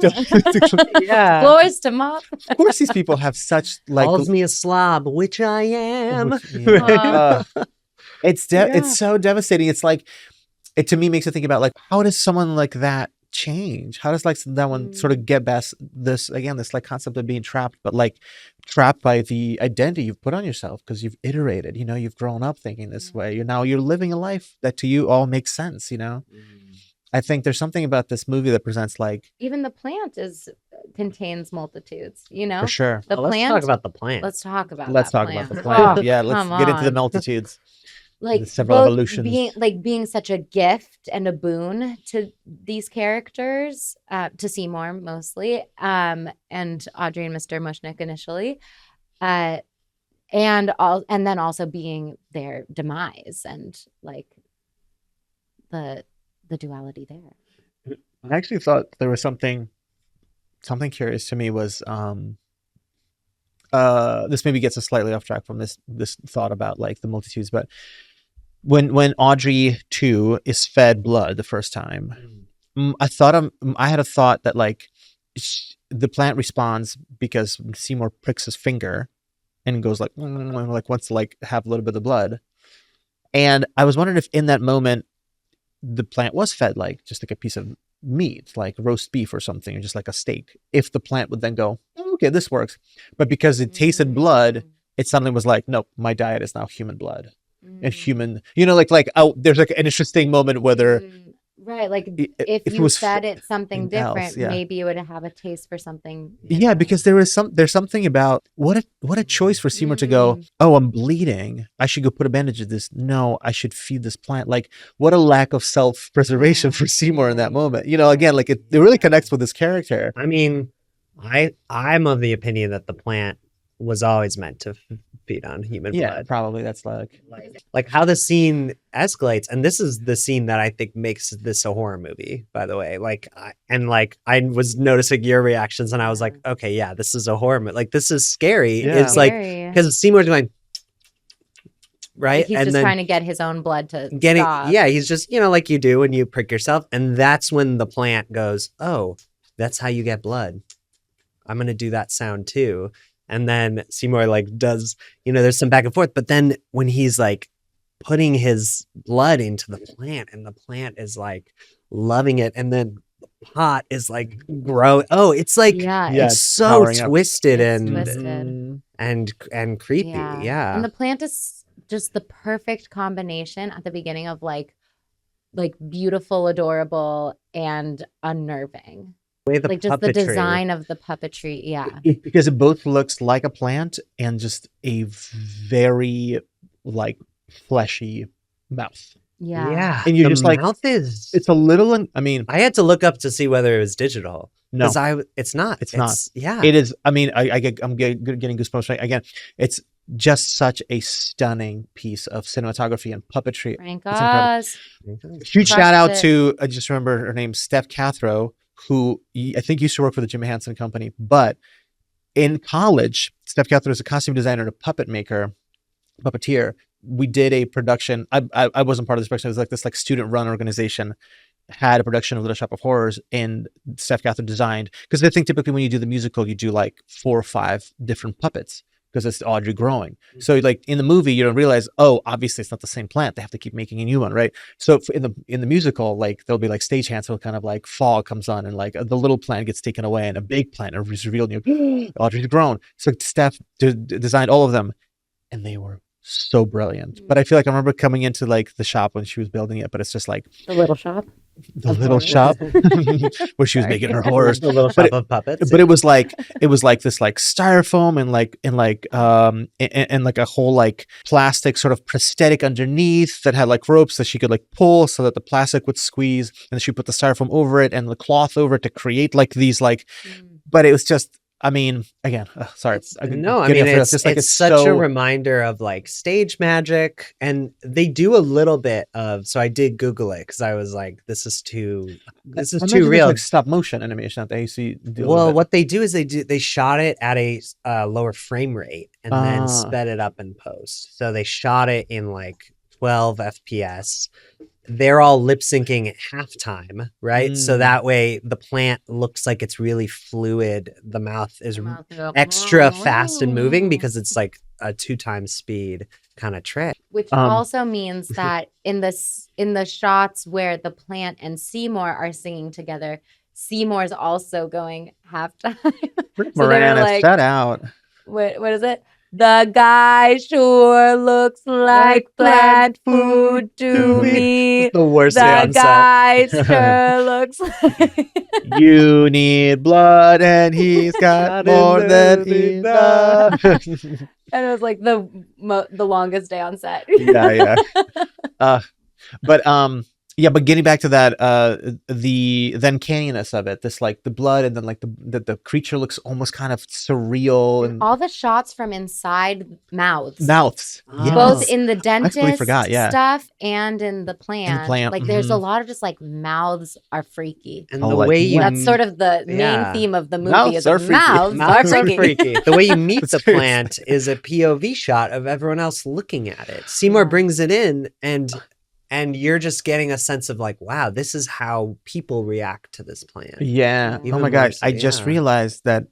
Yeah. Floors to mop. Of course, these people have such like. Calls me a slob, which I am. It's so devastating. It's like, it to me makes me think about like, how does someone like that change? How does like that one sort of get past this like concept of being trapped, but like trapped by the identity you've put on yourself because you've iterated, you know, you've grown up thinking this way. You're living a life that to you all makes sense, you know. I think there's something about this movie that presents like even the plant contains multitudes, you know. For sure. The plant. Let's talk about the plant. Let's talk about the plant. Oh, yeah, let's get into the multitudes. Like several both evolutions. being such a gift and a boon to these characters, to Seymour mostly, and Audrey and Mr. Mushnick initially, and then also being their demise and like the the duality there. I actually thought there was something curious to me was this maybe gets us slightly off track from this thought about like the multitudes, but when Audrey 2 is fed blood the first time, I had a thought that like the plant responds because Seymour pricks his finger and goes like wants to like have a little bit of blood, and I was wondering if in that moment the plant was fed like just like a piece of meat, like roast beef or something, or just like a steak, if the plant would then go, oh, okay, this works. But because it tasted blood, it suddenly was like, nope, my diet is now human blood and human, like oh, there's like an interesting moment whether right, like if it you was fed it something different, else, yeah. maybe it would have a taste for something yeah, because there's something about what a choice for Seymour to go, oh, I'm bleeding, I should go put a bandage at this. No, I should feed this plant. Like, what a lack of self-preservation for Seymour in that moment. Again, like it really connects with his character. I mean, I'm of the opinion that the plant was always meant to feed on human blood. Probably that's like how the scene escalates, and this is the scene that I think makes this a horror movie, by the way. I was noticing your reactions, and I was like, okay, yeah, this is a horror movie. Like, this is scary. Yeah. It's like because Seymour's going right, like he's and just then trying to get his own blood to stop. Yeah, he's just like you do when you prick yourself, and that's when the plant goes, oh, that's how you get blood. I'm gonna do that sound too. And then Seymour like does, there's some back and forth, but then when he's like putting his blood into the plant and the plant is like loving it, and then the pot is like growing. Oh, it's like it's so twisted and creepy. Yeah. And the plant is just the perfect combination at the beginning of like beautiful, adorable, and unnerving. Like just the design of the puppetry, because it both looks like a plant and just a very like fleshy mouth. Yeah. And you're just like, mouth is. It's a little. I mean, I had to look up to see whether it was digital. No, it's not. It's not. Yeah, it is. I mean, I'm getting goosebumps right again. It's just such a stunning piece of cinematography and puppetry. Huge shout out to I just remember her name, Steph Cathro, who I think used to work for the Jim Henson Company, but in college, Steph Cathro is a costume designer and a puppeteer. We did a production. I wasn't part of this production. It was like this student run organization had a production of Little Shop of Horrors, and Steph Cathro designed, because I think typically when you do the musical, you do like 4 or 5 different puppets because it's Audrey growing. So like in the movie, you don't realize, oh, obviously it's not the same plant. They have to keep making a new one, right? So in the musical, like there'll be like stagehands, so kind of like fog comes on, and like the little plant gets taken away, and a big plant is revealed. And you're Audrey's grown. So Steph designed all of them, and they were so brilliant. But I feel like I remember coming into like the shop when she was building it, but it's just like the little shop. The little shop where she was making her horrors. The little shop of puppets. But it was like this like styrofoam and like a whole like plastic sort of prosthetic underneath that had like ropes that she could like pull so that the plastic would squeeze, and she put the styrofoam over it and the cloth over it to create like these like. But it was just. I mean, again, sorry. It's such a reminder of like stage magic, and they do a little bit of. So I did Google it because I was like, "This is too real." Like stop motion animation that they see. Well, what they do is they shot it at a lower frame rate and then sped it up in post. So they shot it in like 12 FPS. They're all lip syncing at halftime, right? So that way the plant looks like it's really fluid. The mouth is extra fast and moving because it's like a 2 times speed kind of trick. Which also means that in the shots where the plant and Seymour are singing together, Seymour's also going halftime. Moran, like, shut out. What is it? The guy sure looks like plant food to me. The worst The guy sure looks like... You need blood and he's got more than enough. And it was like the longest day on set. Yeah. But Yeah, but getting back to that, the uncanniness of it, this like the blood, and then like the creature looks almost kind of surreal, and all the shots from inside mouths. mouths. Oh. Both Yes. in the completely dentist forgot, yeah. stuff and in the plant. plant, Like there's a mhm. lot of just like mouths are freaky. And Oh, the like, way you That's sort of the main yeah. theme of the movie Mouths is are freaky. mouths are Mouths are freaky. freaky. The way you meet the Seriously. plant is a POV shot of everyone else looking at it. Seymour Yeah. brings it in, and you're just getting a sense of like, wow, this is how people react to this plant. Yeah. Yeah. Oh Even my more god! so, I just yeah. realized that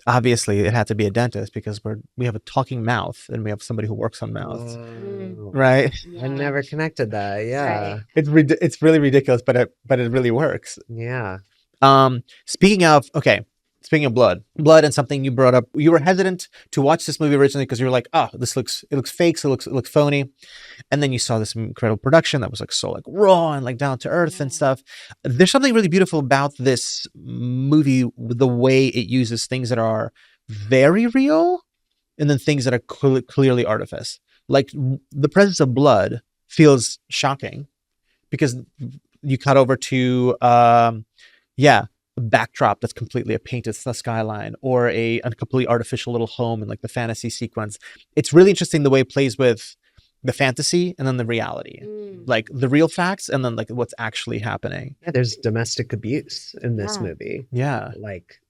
obviously it had to be a dentist because we have a talking mouth and we have somebody who works on mouths, Wow. right? I never connected that. Yeah. Right. It's really ridiculous, but it really works. Yeah. Speaking of blood and something you brought up, you were hesitant to watch this movie originally because you were like, oh, it looks fake, so it looks phony, and then you saw this incredible production that was like so like raw and like down to earth and Yeah. stuff. There's something really beautiful about this movie, the way it uses things that are very real and then things that are clearly artifice. Like the presence of blood feels shocking because you cut over to a backdrop that's completely a painted skyline or a completely artificial little home in like the fantasy sequence. It's really interesting the way it plays with the fantasy and then the reality, like the real facts and then like what's actually happening. Yeah, there's domestic abuse in this Yeah. movie. Yeah. Like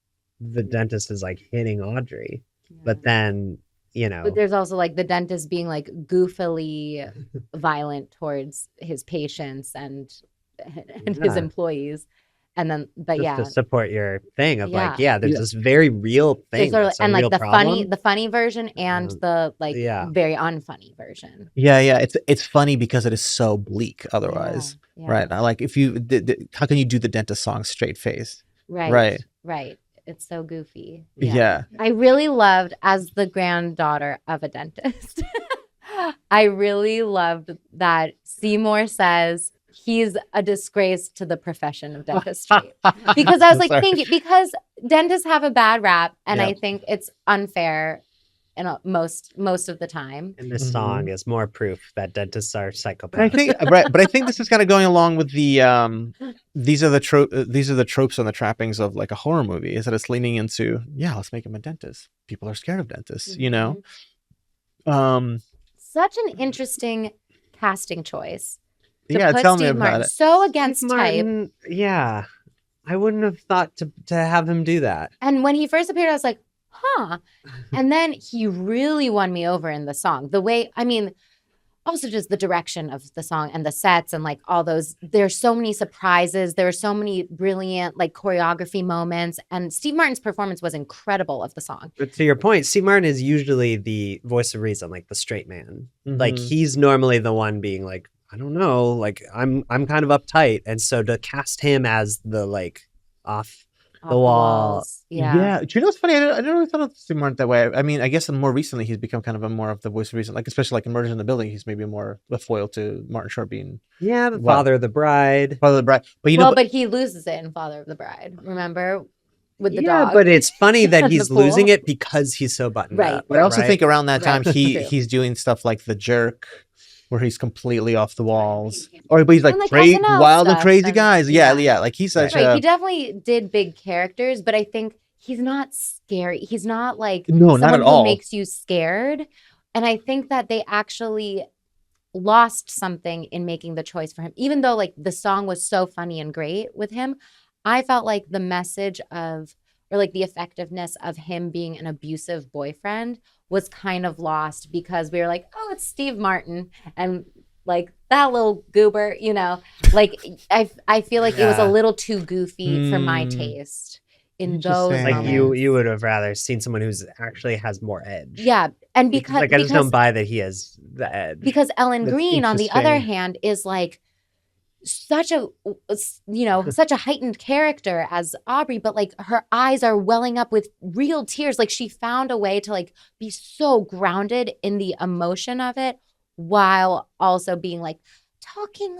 the dentist is like hitting Audrey, but then, you know, But there's also like the dentist being like goofily violent towards his patients and his Yeah. employees. And then, but just yeah, to support your thing of like, Yeah. yeah, there's Yeah. this very real there's thing. sort of, that's a and like real the problem. funny version and the like yeah. very unfunny version. Yeah. It's funny because it is so bleak otherwise. Yeah, Right. I like if you how can you do the dentist song straight face? Right. Right. It's so goofy. Yeah. I really loved, as the granddaughter of a dentist, I really loved that Seymour says he's a disgrace to the profession of dentistry. Because I was like Sorry. thinking, because dentists have a bad rap, and Yeah. I think it's unfair in most of the time. And this Mhm. song is more proof that dentists are But I psychopaths. think, right, but I think this is kind of going along with the these are the tropes and the trappings of like a horror movie. Is that it's leaning into let's make him a dentist. People are scared of dentists, you know. Such an interesting casting choice. To Yeah, put tell me Steve about Martin it. so against type. Martin, yeah. I wouldn't have thought to have him do that. And when he first appeared, I was like, huh. And then he really won me over in the song. The way, I mean, also just the direction of the song and the sets and like all those, there's so many surprises. There are so many brilliant like choreography moments. And Steve Martin's performance was incredible of the song. But to your point, Steve Martin is usually the voice of reason, like the straight man. Like Mhm. he's normally the one being like, I don't know, like I'm kind of uptight. And so to cast him as the like off Off the wall. walls. Yeah. Yeah. Do you know what's funny? I never really thought of Steve Martin that way. I mean, I guess more recently he's become kind of a more of the voice of reason, like especially like in Murders in the Building, he's maybe more a foil to Martin Short being Yeah, the What? father of the bride. Father of the Bride. But you know, Well, but he loses it in Father of the Bride. Remember? With the dog. But it's funny that The he's pool. losing it because he's so buttoned Right. up. but I also right? think around that time Right. True. he's doing stuff like The Jerk, where he's completely off the walls, or but he's like, And, like, crazy, SNL wild and stuff crazy and- guys. yeah. Yeah. Like he's such Right. a He definitely did big characters, but I think he's not scary. He's not like No, not someone at who all. makes you scared. And I think that they actually lost something in making the choice for him. Even though like the song was so funny and great with him, I felt like the message of, or like the effectiveness of him being an abusive boyfriend was kind of lost because we were like, oh, it's Steve Martin. And like that little goober, you know, like I feel like it was a Yeah. little too goofy for my Mm. taste in those Interesting. Like moments. you would have rather seen someone who's actually has more edge. Yeah. And because like I just don't buy that he has the edge. because Ellen That's Green, on the other interesting. hand, is like such a such a heightened character as Aubrey, but like her eyes are welling up with real tears. Like she found a way to like be so grounded in the emotion of it while also being like talking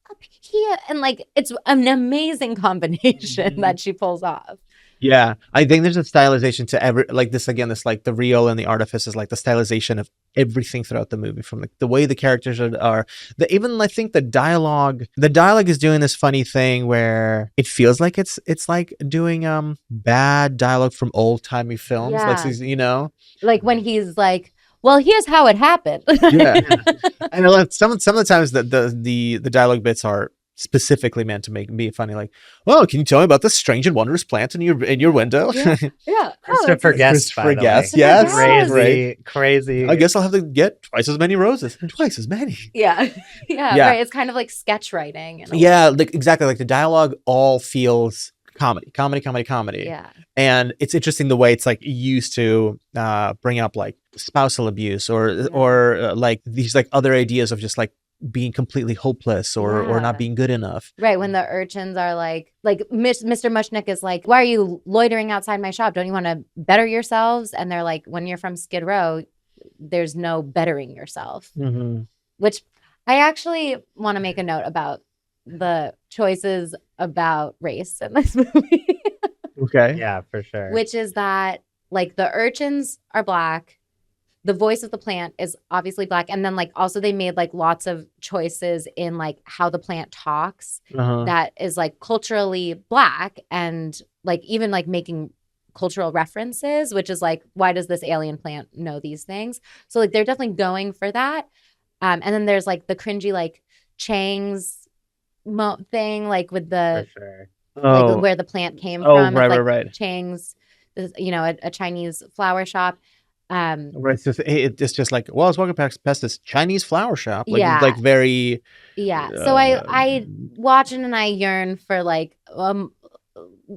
up here, and like it's an amazing combination that she pulls off. Yeah, I think there's a stylization to every like this again. This like the real and the artifice is like the stylization of everything throughout the movie, from like the way the characters are the even I think the dialogue. The dialogue is doing this funny thing where it feels like it's like doing bad dialogue from old timey films, like Yeah. you know. Like when he's like, well, here's how it happened. Yeah, and I love some of the times that the dialogue bits are specifically meant to make me funny, like, oh, can you tell me about this strange and wondrous plant in your window? Yeah. Yeah. Christopher Guest, Christopher by the Guest, way. yes. Crazy, Right. crazy. I guess I'll have to get twice as many roses. Twice as many. Yeah. Yeah. Yeah. Right. It's kind of like sketch writing. Yeah, like exactly. Like the dialogue all feels comedy. Yeah. And it's interesting the way it's like used to bring up like spousal abuse or like these like other ideas of just like being completely hopeless or Yeah. not being good enough. Right. When the urchins are like Mr. Mushnick is like, why are you loitering outside my shop? Don't you want to better yourselves? And they're like, when you're from Skid Row, there's no bettering yourself. Mm-hmm. Which I actually want to make a note about the choices about race in this movie. Okay. Yeah, for sure. Which is that like the urchins are black. The voice of the plant is obviously black. And then like also they made like lots of choices in like how the plant talks that is like culturally black and like even like making cultural references, which is like, why does this alien plant know these things? So like they're definitely going for that. And then there's like the cringy like Chang's thing, like with the For sure. like where the plant came from. Right, It's like right. Chang's, you know, a Chinese flower shop. Right. It's just like, well, I was walking past this Chinese flower shop. Like, Yeah. like very. Yeah. So I watch it and I yearn for like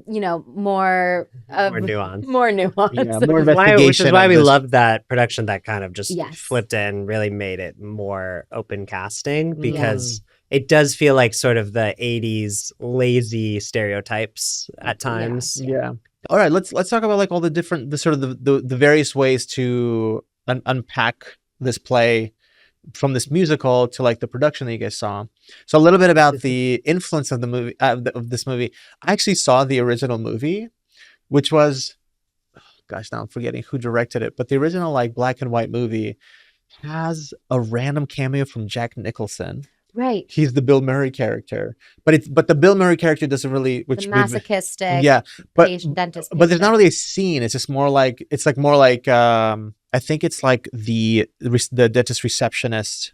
you know, more nuance. More nuance. Yeah, more Which investigation. is why of we this. love that production that kind of just Yes. flipped it and really made it more open casting, because it does feel like sort of the 80s lazy stereotypes at times. Yeah. All right. Let's talk about like all the different the various ways to unpack this play from this musical to like the production that you guys saw. So a little bit about the influence of the movie of this movie. I actually saw the original movie, which was, gosh, now I'm forgetting who directed it, but the original like black and white movie has a random cameo from Jack Nicholson. Right. He's the Bill Murray character, but the Bill Murray character doesn't really, The masochistic dentist. but there's not really a scene. It's just more like I think it's like the dentist receptionist.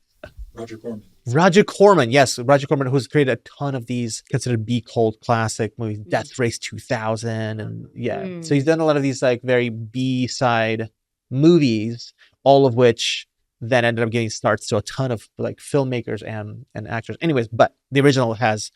Roger Corman, yes, Roger Corman, who's created a ton of these considered B cult classic movies, Death Race 2000, and so he's done a lot of these like very B side movies, all of which then ended up getting starts to a ton of like filmmakers and actors. Anyways, but the original has,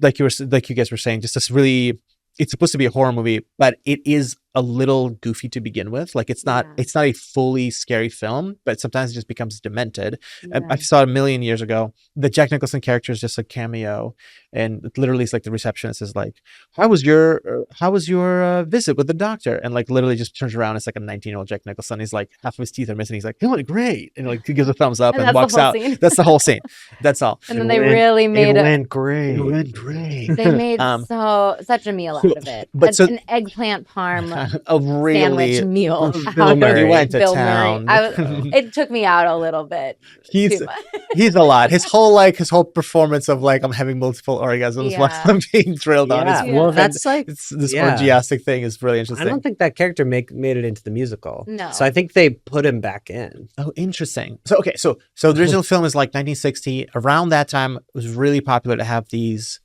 like you guys were saying, just this really. It's supposed to be a horror movie, but it is a little goofy to begin with. Like it's not a fully scary film, but sometimes it just becomes demented. Yeah. I saw it a million years ago. The Jack Nicholson character is just a cameo, and it literally it's like the receptionist is like, "How was your visit with the doctor?" And like literally just turns around. It's like a 19-year-old Jack Nicholson. He's like half of his teeth are missing. He's like, "It went great," and like he gives a thumbs up and walks out. Scene. That's the whole scene. That's all. And then they really made it went great. It went great. They made such a meal out of it. But an eggplant parm a really sandwich meal. Bill Murray. He went to Bill town. Murray. It took me out a little bit. He's too much. he's a lot. His whole performance of like I'm having multiple orgasms while I'm being drilled on. Yeah. Is, Well, that's like this orgiastic thing is really interesting. I don't think that character made it into the musical. No. So I think they put him back in. Oh, interesting. So okay, so the original film is like 1960. Around that time, it was really popular to have these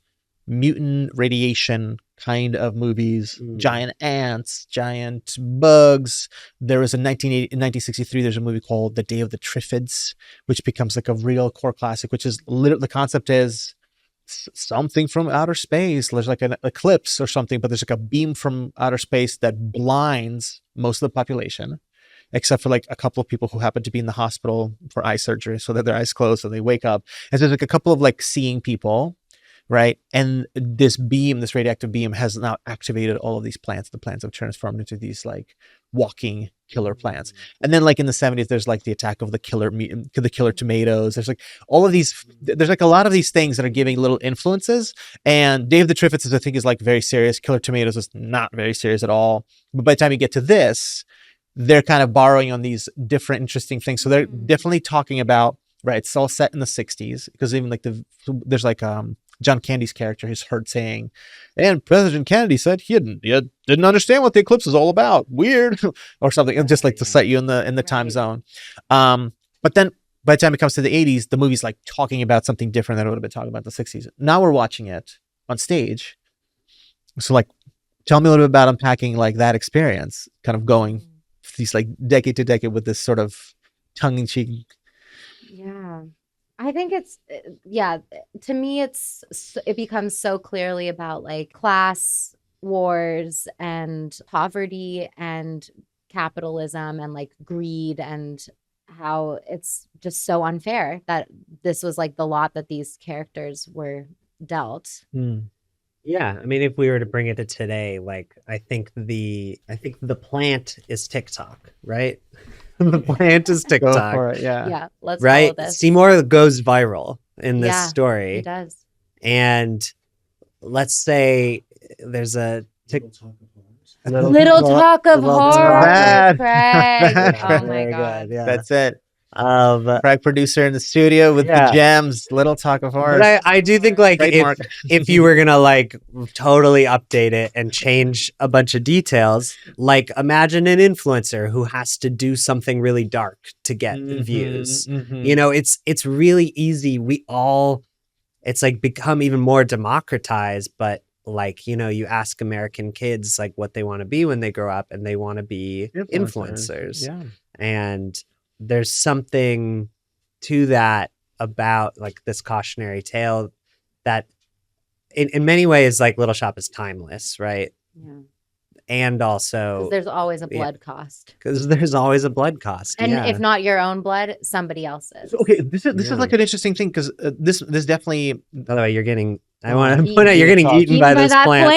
mutant radiation kind of movies, giant ants, giant bugs. There was in 1963, there's a movie called The Day of the Triffids, which becomes like a real core classic, which is the concept is something from outer space. There's like an eclipse or something, but there's like a beam from outer space that blinds most of the population, except for like a couple of people who happen to be in the hospital for eye surgery, so that their eyes closed and they wake up. And so there's like a couple of like seeing people. right? And this radioactive beam has now activated all of these plants. The plants have transformed into these like walking killer plants. And then like in the 70s, there's like the attack of the killer tomatoes. There's like all of these, there's like a lot of these things that are giving little influences. And Dave the Triffids, I think, is like very serious. Killer Tomatoes is not very serious at all. But by the time you get to this, they're kind of borrowing on these different interesting things. So they're definitely talking about, right, it's all set in the 60s, because even like there's like John Candy's character is heard saying, and President Kennedy said he didn't understand what the eclipse is all about. Weird. Or something, just like to set you in the time zone. But then by the time it comes to the 80s, the movie's like talking about something different than it would have been talking about in the 60s. Now we're watching it on stage. So like, tell me a little bit about unpacking like that experience, kind of going these like decade to decade with this sort of tongue-in-cheek. Yeah. I think it's, to me, it becomes so clearly about like class wars and poverty and capitalism and like greed, and how it's just so unfair that this was like the lot that these characters were dealt. Yeah, I mean, if we were to bring it to today, like I think the plant is TikTok, right? The plant is TikTok. Go for it, yeah. Yeah, let's right. follow this. Seymour goes viral in this Yeah, story. He does. And let's say there's a Little talk of horror. Bad. Craig. Bad. Oh my Very god. good, yeah. That's it. Craig producer in the studio with the gems. Little talk of horror. But I do think like Trademark. if you were gonna like totally update it and change a bunch of details, like imagine an influencer who has to do something really dark to get views. You know, it's really easy. It's like become even more democratized, but like, you know, you ask American kids like what they want to be when they grow up, and they want to be influencers. Yeah. And there's something to that about like this cautionary tale that in many ways, like Little Shop is timeless, right? Yeah. And also There's always a blood cost. because there's always a blood cost. And yeah. if not your own blood, somebody else's. Okay, this is like an interesting thing, because this definitely. By the way, I want to point out you're getting eaten by this that plant.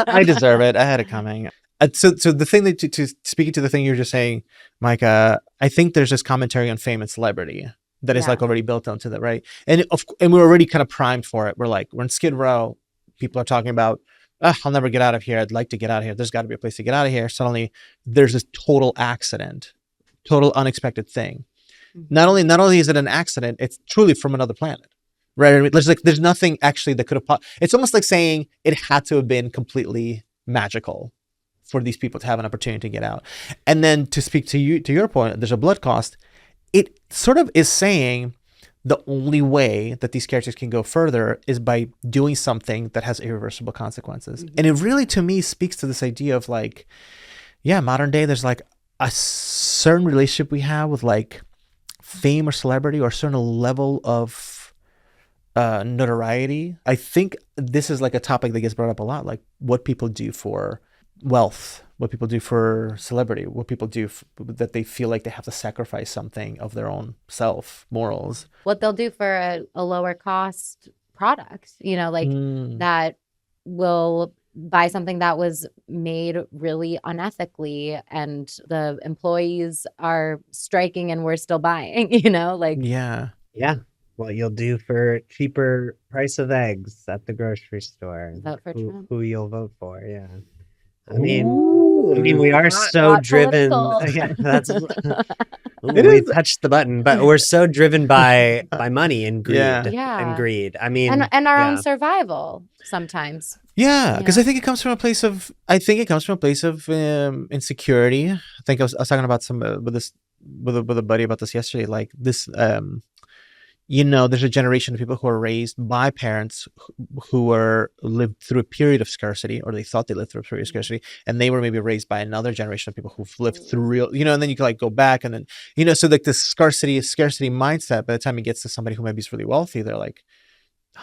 I deserve it. I had it coming. So the thing that to speaking to the thing you were just saying, Micah, I think there's this commentary on fame and celebrity that is like already built onto that, right? And we're already kind of primed for it. We're in Skid Row. People are talking about, I'll never get out of here. I'd like to get out of here. There's got to be a place to get out of here. Suddenly, there's this total accident, total unexpected thing. Not only is it an accident, it's truly from another planet. Right. I mean, there's nothing actually that could have. It's almost like saying it had to have been completely magical for these people to have an opportunity to get out. And then to speak to your point, there's a blood cost. It sort of is saying the only way that these characters can go further is by doing something that has irreversible consequences. And it really, to me, speaks to this idea of like, yeah, modern day, there's like a certain relationship we have with like fame or celebrity or a certain level of notoriety. I think this is like a topic that gets brought up a lot, like what people do for wealth, what people do for celebrity, what people do that they feel like they have to sacrifice something of their own self morals, what they'll do for a lower cost product, you know, like that will buy something that was made really unethically and the employees are striking and we're still buying, you know, like yeah what you'll do for cheaper price of eggs at the grocery store. Vote for Trump. Who you'll vote for. Yeah. I mean, we are so driven. Yeah, we touched the button, but we're so driven by money and greed. And greed. I mean, and our own survival sometimes. Yeah, because I think it comes from a place of insecurity. I think I was talking about with a buddy about this yesterday. Like this, you know, there's a generation of people who are raised by parents who lived through a period of scarcity, or they thought they lived through a period of scarcity, and they were maybe raised by another generation of people who've lived through real, you know, and then you can like go back and then, you know, so like this scarcity mindset, by the time it gets to somebody who maybe is really wealthy, they're like,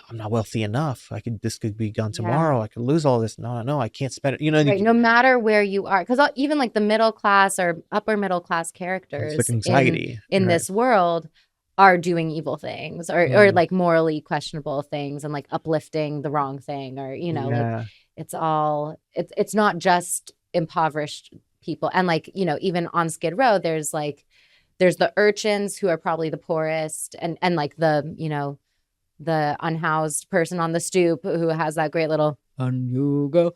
I'm not wealthy enough. This could be gone tomorrow. I could lose all this. No, I can't spend it. You know, right. No matter where you are, because even like the middle class or upper middle class characters like anxiety in this world are doing evil things or like morally questionable things and like uplifting the wrong thing, or like it's not just impoverished people. And like even on Skid Row there's the urchins who are probably the poorest, and like the the unhoused person on the stoop who has that great little "on you go,"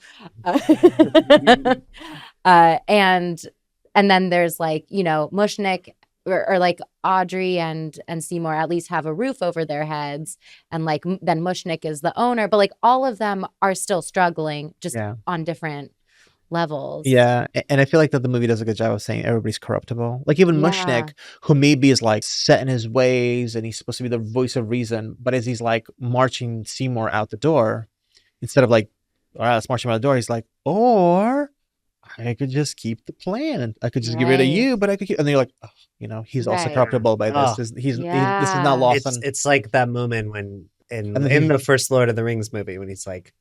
and then there's like Mushnik or like Audrey and Seymour at least have a roof over their heads, and like then Mushnik is the owner, but like all of them are still struggling, just on different levels. Yeah, and I feel like that the movie does a good job of saying everybody's corruptible. Like even Mushnik, who maybe is like set in his ways and he's supposed to be the voice of reason, but as he's like marching Seymour out the door, instead of like, all right, let's march him out the door, he's like, or I could just keep the plan. I could just get rid of you, but I could keep. And then you're like, oh, he's also corruptible by this. This is not lost. It's like that moment when in the first Lord of the Rings movie when he's like,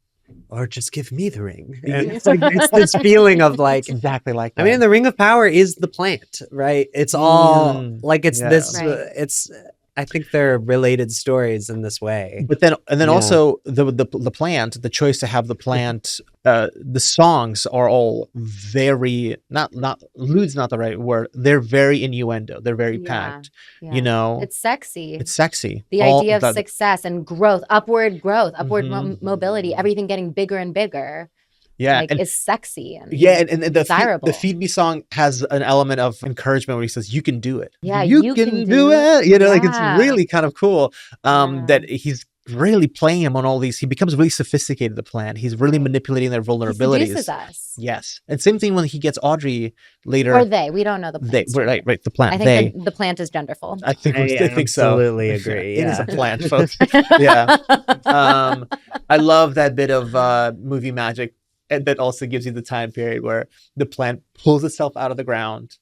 or just give me the ring. And it's like it's this feeling of like exactly like that. I mean, the Ring of Power is the plant, right? It's all like it's this. Right. It's. I think they're related stories in this way. But then also the plant, the choice to have the plant, the songs are all very not lewd's not the right word. They're very innuendo. They're very packed. Yeah. It's sexy. It's sexy. The idea of success and growth, upward mobility, everything getting bigger and bigger. Yeah, like, it's sexy and and desirable. The Feed Me song has an element of encouragement where he says, "You can do it. Yeah, you can do it." Like it's really kind of cool that he's really playing him on all these. He becomes really sophisticated. The plan. He's really manipulating their vulnerabilities. He seduces us. Yes, and same thing when he gets Audrey later. Or they. We don't know the plant. Right. The plant. I think the plant is genderful. I think so. Absolutely agree. It is a plant, folks. Yeah. I love that bit of movie magic. And that also gives you the time period where the plant pulls itself out of the ground,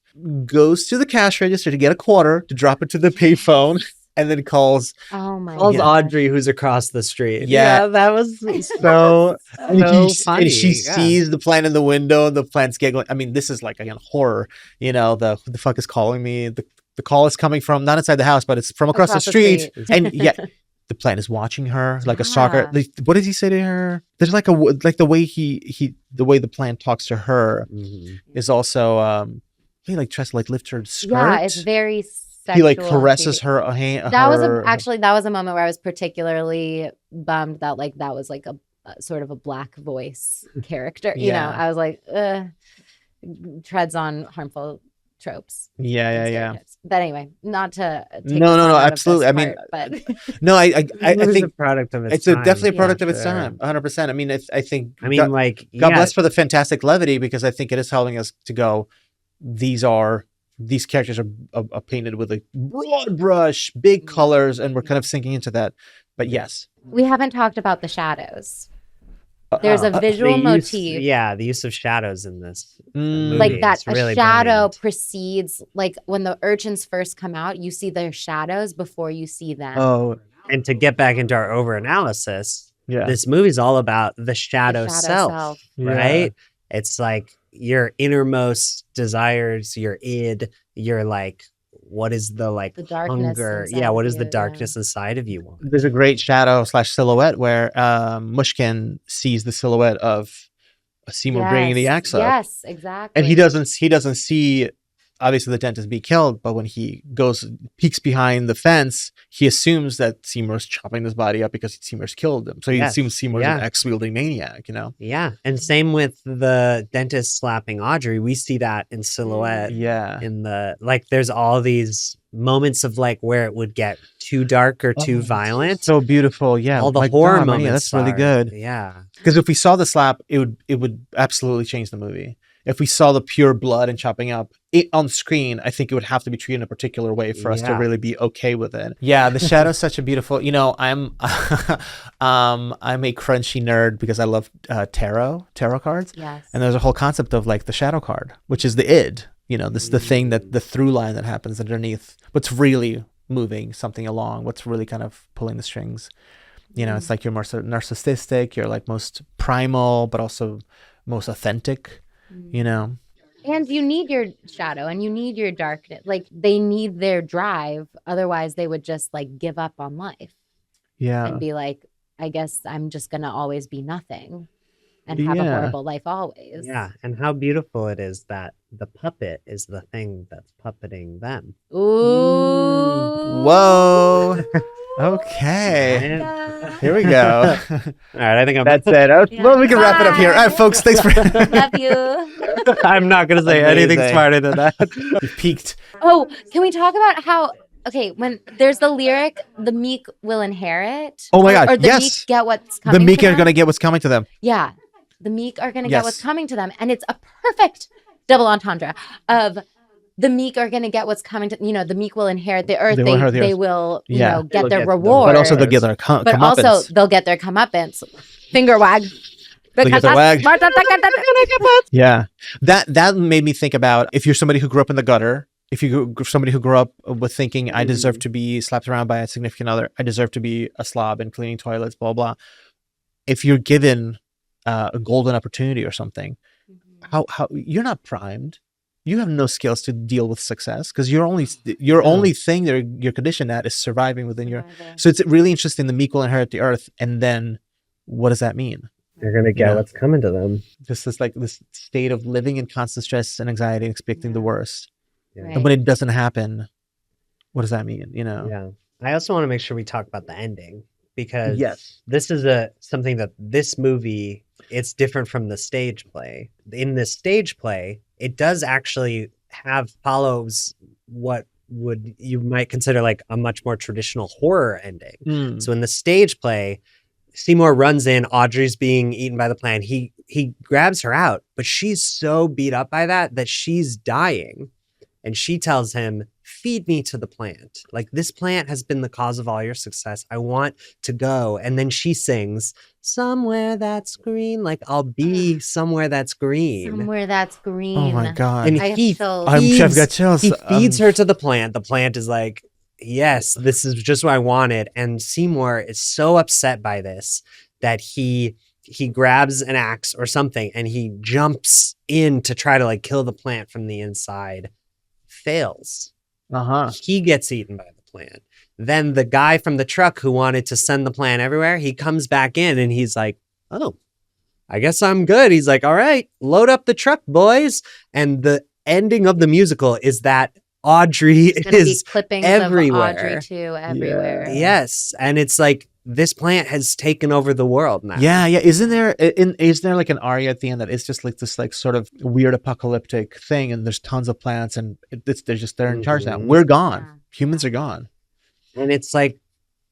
goes to the cash register to get a quarter to drop it to the payphone, and then calls Audrey, who's across the street. Yeah, that was so funny. And she sees the plant in the window, and the plant's giggling. I mean, this is like again horror. Who the fuck is calling me? The call is coming from not inside the house, but it's from across the street. And the plant is watching her like a stalker. What does he say to her? There's like the way the way the plant talks to her is also he like tries to like lift her skirt. Yeah, it's very sexual. He like caresses her hand. That was a moment where I was particularly bummed that like that was like a sort of a black voice character. I was like, treads on harmful tropes. Yeah. But anyway, not to take no, absolutely. I mean, but no, I think it's a product of its time. It's definitely a product of its time, 100%. I mean, I think. I mean, God bless for the fantastic levity, because I think it is helping us to go. These characters are painted with a broad brush, big colors, and we're kind of sinking into that. But yes, we haven't talked about the shadows. There's a visual motif. The use of shadows in this movie. Like that, really a shadow brilliant. precedes, like when the urchins first come out, you see their shadows before you see them. Oh, and to get back into our over-analysis, this movie's all about the shadow self, right? It's like your innermost desires, your id, your like, what is the like the darkness hunger? What is the darkness inside of you? There's a great shadow / silhouette where Mushkin sees the silhouette of Seymour bringing the axe up. Yes, exactly. And he doesn't see obviously the dentist be killed, but when he peeks behind the fence, he assumes that Seymour's chopping this body up because Seymour's killed him. So he assumes Seymour's an axe-wielding maniac, Yeah, and same with the dentist slapping Audrey. We see that in silhouette. Yeah. In the, like, there's all these moments of like where it would get too dark or too violent. So beautiful. Yeah. All the horror moments. Yeah, that's really good. Yeah. Because if we saw the slap, it would absolutely change the movie. If we saw the pure blood and chopping up on screen, I think it would have to be treated in a particular way for us to really be okay with it. Yeah, the shadow's such a beautiful. I'm I'm a crunchy nerd because I love tarot cards. Yes. And there's a whole concept of like the shadow card, which is the id. This is the thing that the through line that happens underneath. What's really moving something along? What's really kind of pulling the strings? It's like you're more narcissistic. You're like most primal, but also most authentic. And you need your shadow and you need your darkness. Like they need their drive. Otherwise, they would just like give up on life Yeah. and be like, I guess I'm just going to always be nothing and have a Yeah. horrible life always. Yeah, and how beautiful it is that the puppet is the thing that's puppeting them. Ooh. Whoa. Okay. Yeah. Here we go. All right, I think I'm. That's it. Yeah. Well, we can wrap it up here. All right, folks. Thanks for. Love you. I'm not gonna say anything Amazing. smarter than that. You peaked. Oh, can we talk about how? Okay, when there's the lyric, the meek will inherit. Oh my God, Or the yes. meek get what's coming. The meek to are them. going to get what's coming to them. Yeah, the meek are going to Yes. get what's coming to them, and it's a perfect double entendre of the meek are going to get what's coming to. The meek will inherit the earth. They will inherit the They earth. will, Yeah. know, get They'll their get the- reward. But also they'll get their But also they'll get their comeuppance. Finger wag. They'll get their wag. Martha, Yeah. That made me think about if you're somebody who grew up in the gutter, if you're somebody who grew up with thinking, I deserve to be slapped around by a significant other, I deserve to be a slob and cleaning toilets, blah, blah. If you're given a golden opportunity or something, how you're not primed. You have no skills to deal with success because your only thing you're conditioned at is surviving within your. So it's really interesting. The meek will inherit the earth, and then what does that mean? They're gonna get Yeah. what's coming to them. Just this state of living in constant stress and anxiety and expecting the worst. Yeah. And when it doesn't happen, what does that mean? Yeah. I also want to make sure we talk about the ending because Yes. this is something that this movie, it's different from the stage play. In the stage play, it does actually follows what you might consider like a much more traditional horror ending. Mm. So in the stage play, Seymour runs in, Audrey's being eaten by the plant. He grabs her out, but she's so beat up by that she's dying. And she tells him, feed me to the plant. Like, this plant has been the cause of all your success. I want to go. And then she sings, somewhere that's green. Like, I'll be somewhere that's green. somewhere that's green. Oh my God. And I have he chills. I've got chills. He feeds her to the plant. The plant is like, yes, this is just what I wanted. And Seymour is so upset by this that he grabs an axe or something and he jumps in to try to like kill the plant from the inside. Fails. He gets eaten by the plant. Then the guy from the truck who wanted to send the plant everywhere, he comes back in and he's like, oh, I guess I'm good. He's like, all right, load up the truck, boys. And the ending of the musical is that Audrey There's gonna be is clippings everywhere. of Audrey too, everywhere. Yes. And it's like, this plant has taken over the world now. Yeah. Isn't there like an aria at the end that is just like this like sort of weird apocalyptic thing, and there's tons of plants and they're in charge now. Mhm. We're gone. Yeah. Humans are gone. And it's like,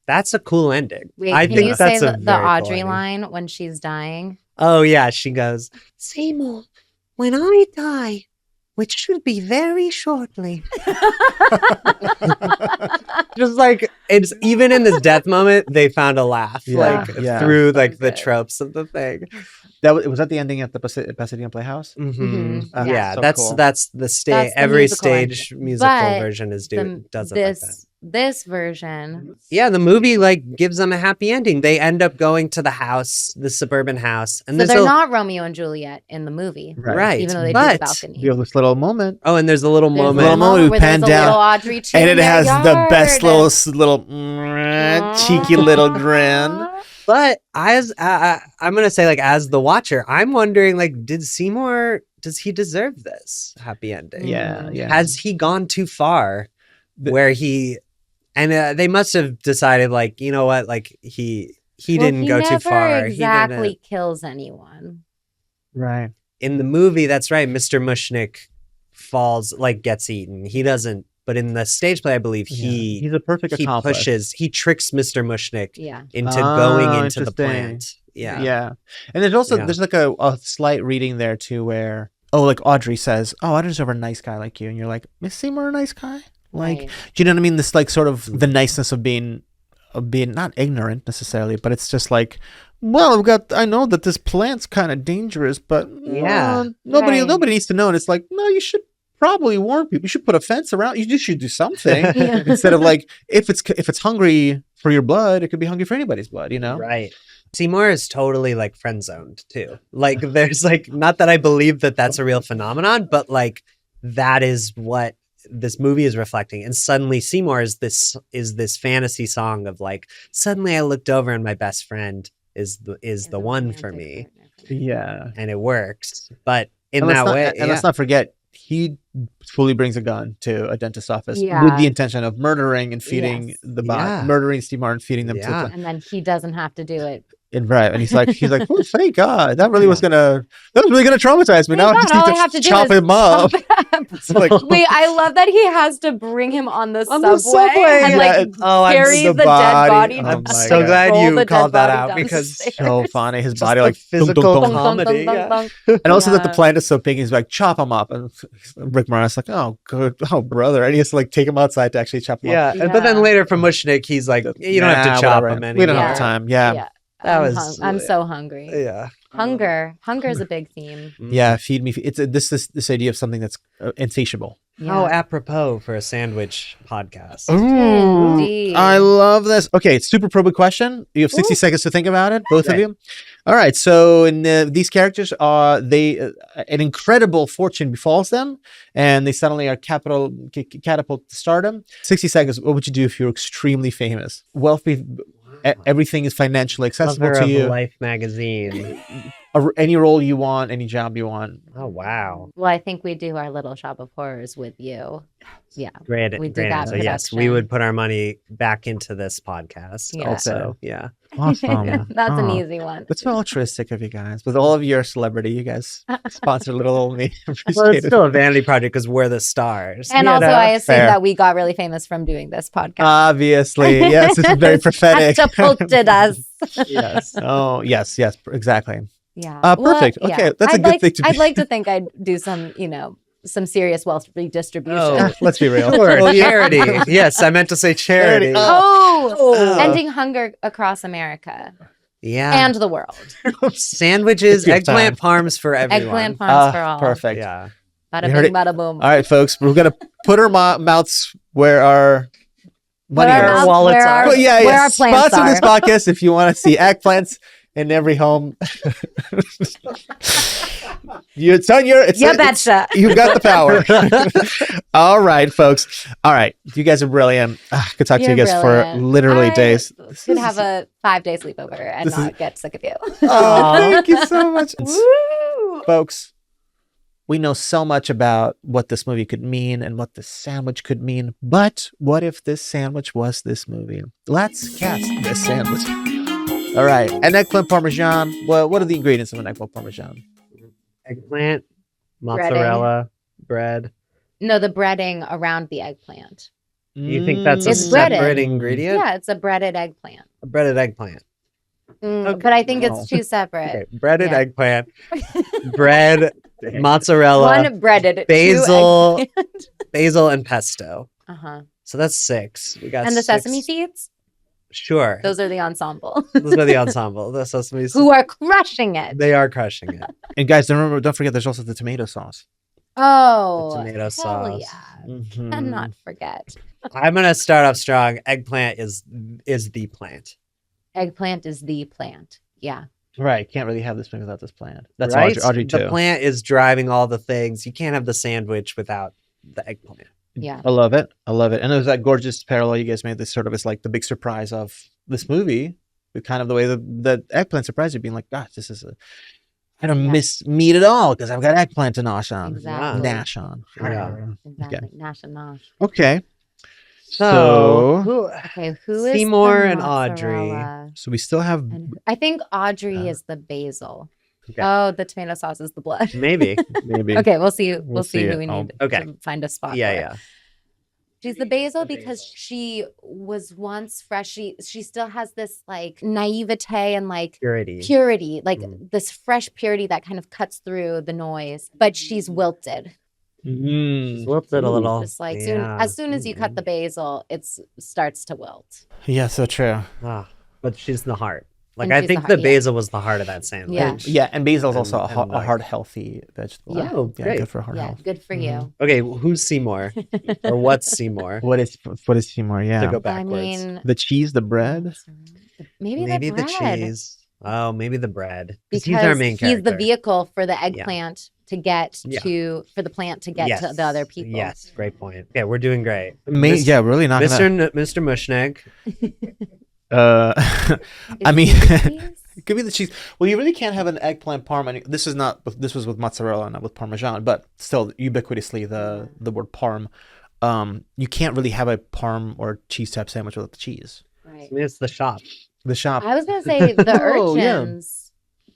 that's a cool ending. Wait, I can think you say that's a the very cool Audrey ending. line when she's dying? Oh yeah, she goes, Seymour, when I die, which should be very shortly. Just like, it's even in this death moment, they found a laugh, Yeah, like yeah. through So like the good. tropes of the thing. Was that the ending at the Pasadena Playhouse? Mhm. Mhm. Yeah, So that's cool. that's the stage. That's the Every musical stage ending. musical But version does it like that. This version. Yeah, the movie like gives them a happy ending. They end up going to the house, the suburban house, and So there's they're a not Romeo and Juliet in the movie, right, even though they do but the balcony. You have this little moment, oh, and there's a little There's a moment. Little moment we where there's pan a down, little Audrey too and in it their has the best yard. little cheeky little grin. But as I'm gonna say, like as the watcher, I'm wondering, like, does he deserve this happy ending? Yeah. Has he gone too far, where he, and they must have decided, like, you know what, like he didn't go too far. Exactly, He didn't. kills anyone. Right. In the movie, that's right. Mr. Mushnick falls, like gets eaten. He doesn't. But in the stage play, I believe He's a perfect he accomplice. he tricks Mr. Mushnick Yeah. into going into the interesting. plant. Yeah. And there's also Yeah. there's like a slight reading there too where like Audrey says, oh, I deserve a nice guy like you, and you're like, is Seymour a nice guy? Like, Right. do you know what I mean? This like sort of the niceness of being not ignorant necessarily, but it's just like, well, I know that this plant's kind of dangerous, but Yeah. nobody Right. needs to know. And it's like, no, you should probably warn people. You should put a fence around. You should do something Yeah. instead of like if it's hungry for your blood, it could be hungry for anybody's blood, you know? Right. Seymour is totally like friend zoned too. Like there's like, not that I believe that that's a real phenomenon, but like that is what this movie is reflecting. And suddenly Seymour is this fantasy song of like, suddenly I looked over and my best friend is the one for me. Yeah. And it works. But in And that way, and let's not forget, he fully brings a gun to a dentist's office with Yeah. the intention of murdering and feeding Yes. the body, Yeah. murdering Steve Martin, feeding them Yeah. to And then he doesn't have to do it. and right. And he's like, oh, thank God. That really was gonna traumatize me. Thank Now I God, just all I need have to to do chop is him up. chop him. It's like, Wait, I love that he has to bring him on the On the subway and yeah, like it's- I'm carry the the dead body. body. Oh I'm my so God. glad Roll the you dead called that body out down the because stairs. so funny. His just body the like physical dunk, dunk, dunk. comedy. Yeah. And also that the Yeah. plant is so big, he's like, chop him up. And Rick Moranis like, oh, good. Oh, brother. And he has to like take him outside to actually chop him up. Yeah. But then Yeah. later from Mushnick, he's like, you don't have to Nah, chop whatever. him anymore. We don't have Yeah. time. Yeah. Yeah. That I'm, was- I'm so hungry. Yeah. Hunger is a big theme. Yeah, feed me. It's this idea of something that's insatiable. How Yeah. apropos for a sandwich podcast. Indeed. I love this. Okay, it's super probing question. You have 60 seconds to think about it, both of Okay. you. All right. So in these characters are an incredible fortune befalls them, and they suddenly are catapult to stardom. 60 seconds. What would you do if you're extremely famous, wealthy? Everything is financially accessible Cover to of you. Life magazine. Any role you want, any job you want. Oh wow. Well, I think we do our little shop of horrors with you. Yeah. Great. We did great that answer. Yes, we production. would put our money back into this podcast. Yeah. Also, yeah. Awesome. That's an Oh. easy one. That's so altruistic of you guys. With all of your celebrity, you guys sponsor little old me. Well, Appreciate it's it. still a vanity project because we're the stars. And you also, know? I assume Fair. that we got really famous from doing this podcast. Obviously, yes, this is very prophetic. Catapulted us. yes. Oh, yes, exactly. Yeah. Perfect. Okay, that's a I'd good like, thing to I'd be- like to think I'd do some, some serious wealth redistribution. Oh. Let's be real. Sure, charity. Yes, I meant to say charity. Oh, ending hunger across America Yeah. and the world. Sandwiches, If you have eggplant parms for everyone. Eggplant farms for all. Perfect. Yeah. Bada You heard bing, it. bada boom. All right, folks, we're gonna put our mouths where our money our is. mouths- wallets where are. our, Well, yeah, where yeah. our plants Sponsor are. this podcast if you want to see eggplants in every home. You betcha. You've got the power. All right, folks. All right, you guys are brilliant. Could talk to you You're guys for brilliant. literally I days. Could have a 5-day sleepover and This is- not get sick of you. Oh, thank you so much, Woo! folks. We know so much about what this movie could mean and what the sandwich could mean, but what if this sandwich was this movie? Let's cast this sandwich. All right, an eggplant parmesan. Well, what are the ingredients of an eggplant parmesan? Eggplant, mozzarella, bread. No, the breading around the eggplant. You think that's a It's breaded. separate ingredient? Yeah, it's a breaded eggplant. A breaded eggplant. But I think Wow. it's two separate. Okay, breaded Yeah. eggplant, bread, mozzarella, One breaded, basil. two eggplant. basil, and pesto. Uh-huh. So that's 6. We got And the 6. sesame seeds? Sure. Those are the ensemble. Those are the ensemble. The sesame seeds. Who are crushing it. They are crushing it. And guys, don't forget there's also the tomato sauce. Oh, The tomato hell sauce. yeah. Mhm. Cannot forget. I'm gonna start off strong. Eggplant is the plant. Eggplant is the plant. Yeah. Right, can't really have this movie without this plant. That's right? Audrey too. The plant is driving all the things. You can't have the sandwich without the eggplant. Yeah. I love it. And it was that gorgeous parallel you guys made. This sort of is like the big surprise of this movie, with kind of the way the eggplant surprised you, being like, gosh, this is I don't miss meat at all because I've got eggplant to nosh on. Exactly. Nash on. Yeah. Exactly. Nash and Nosh. Okay. So, Okay, who is Seymour the and Audrey. mozzarella? So we still have And I think Audrey is the basil. Okay. Oh, the tomato sauce is the blood. maybe. maybe. Okay, we'll see. We'll see see who it. we Oh, need okay. to find a spot. Yeah, for. yeah. She's the basil because she was once fresh. She still has this like naivete and like purity, like this fresh purity that kind of cuts through the noise. But she's wilted. Mm. Wilt it a little. Just like Yeah. as soon as you cut the basil, it starts to wilt. Yeah, so true. Ah, but she's the heart. Like And I choose think the the heart, yeah. basil was the heart of that sandwich. Yeah. Yeah, and basil is also And- a and like- heart healthy vegetable. Yeah. Oh, Yeah, great. good for heart Yeah, health. good for you. Okay, who's Seymour? Or what's Seymour? What is Seymour? To Yeah, go I backwards. mean, the cheese, the bread. maybe Maybe the the bread. cheese. Oh, maybe the bread. Because He's our main he's character. the vehicle for the eggplant to get Yeah. for the plant to get to the other people. Yes, great point. Yeah, we're doing great. Yeah, really not Mr. Mushnig. I Is mean, it the cheese? it could be the cheese. Well, you really can't have an eggplant parm. This was with mozzarella, not with parmesan, but still ubiquitously the word parm. You can't really have a parm or cheese type sandwich without the cheese. Right. I mean, it's the shop. The shop. I was gonna say the Oh, yeah. urchins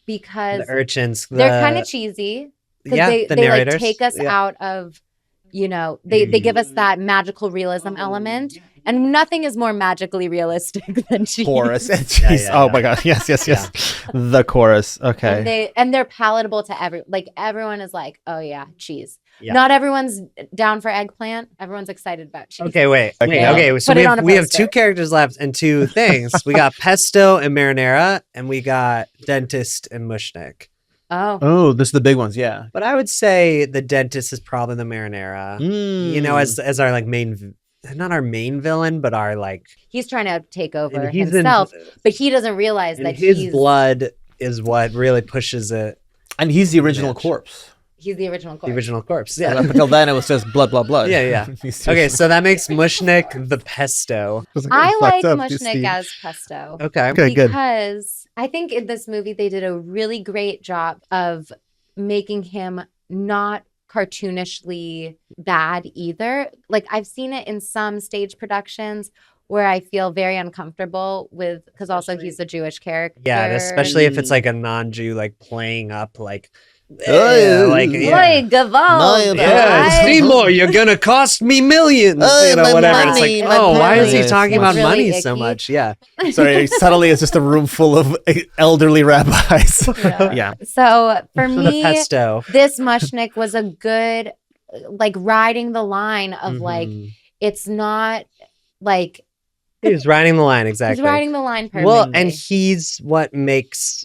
because The urchins. they're kind of cheesy because yeah, they the like narrators. take us Yeah. out of they give us that magical realism element, and nothing is more magically realistic than cheese. Chorus and cheese. Yeah, Oh yeah. my god. Yes. The chorus. Okay. And they're palatable to everyone is like, oh yeah, cheese. Yeah. Not everyone's down for eggplant. Everyone's excited about cheese. Okay, wait. Okay. Okay, so Put it on a we have poster. two characters left and two things. We got pesto and marinara, and we got dentist and mushnik. Oh, Oh, this is the big ones. Yeah. But I would say the dentist is probably the marinara. You know, Mm. as our like not our main villain, but our like he's trying to take over and he's himself, but he doesn't realize and that his he's blood is what really pushes it. And he's the original Bitch. corpse. he's the original The corpse. original corpse. Yeah. Yeah. Up until then, it was just blood. Yeah, yeah. Okay, so that makes mushnik the pesto. I like Mushnik as pesto. Okay. Okay, good. Because I think in this movie they did a really great job of making him not cartoonishly bad either. Like I've seen it in some stage productions where I feel very uncomfortable with because also he's a Jewish character. Yeah, and especially if it's like a non-Jew like playing up like Oh, like Boy, Gavald, yeah, right? Seymour, you're gonna cost me millions. Oh, my whatever. money, It's my like, oh, why is he money. talking It's about really money so icky. much? Yeah. Sorry, suddenly it's just a room full of elderly rabbis. Yeah. So for The me, pesto. this Mushnik was a good like riding the line of like Mhm. it's not like He was riding the line exactly. he's riding the line perfectly. Well, and he's what makes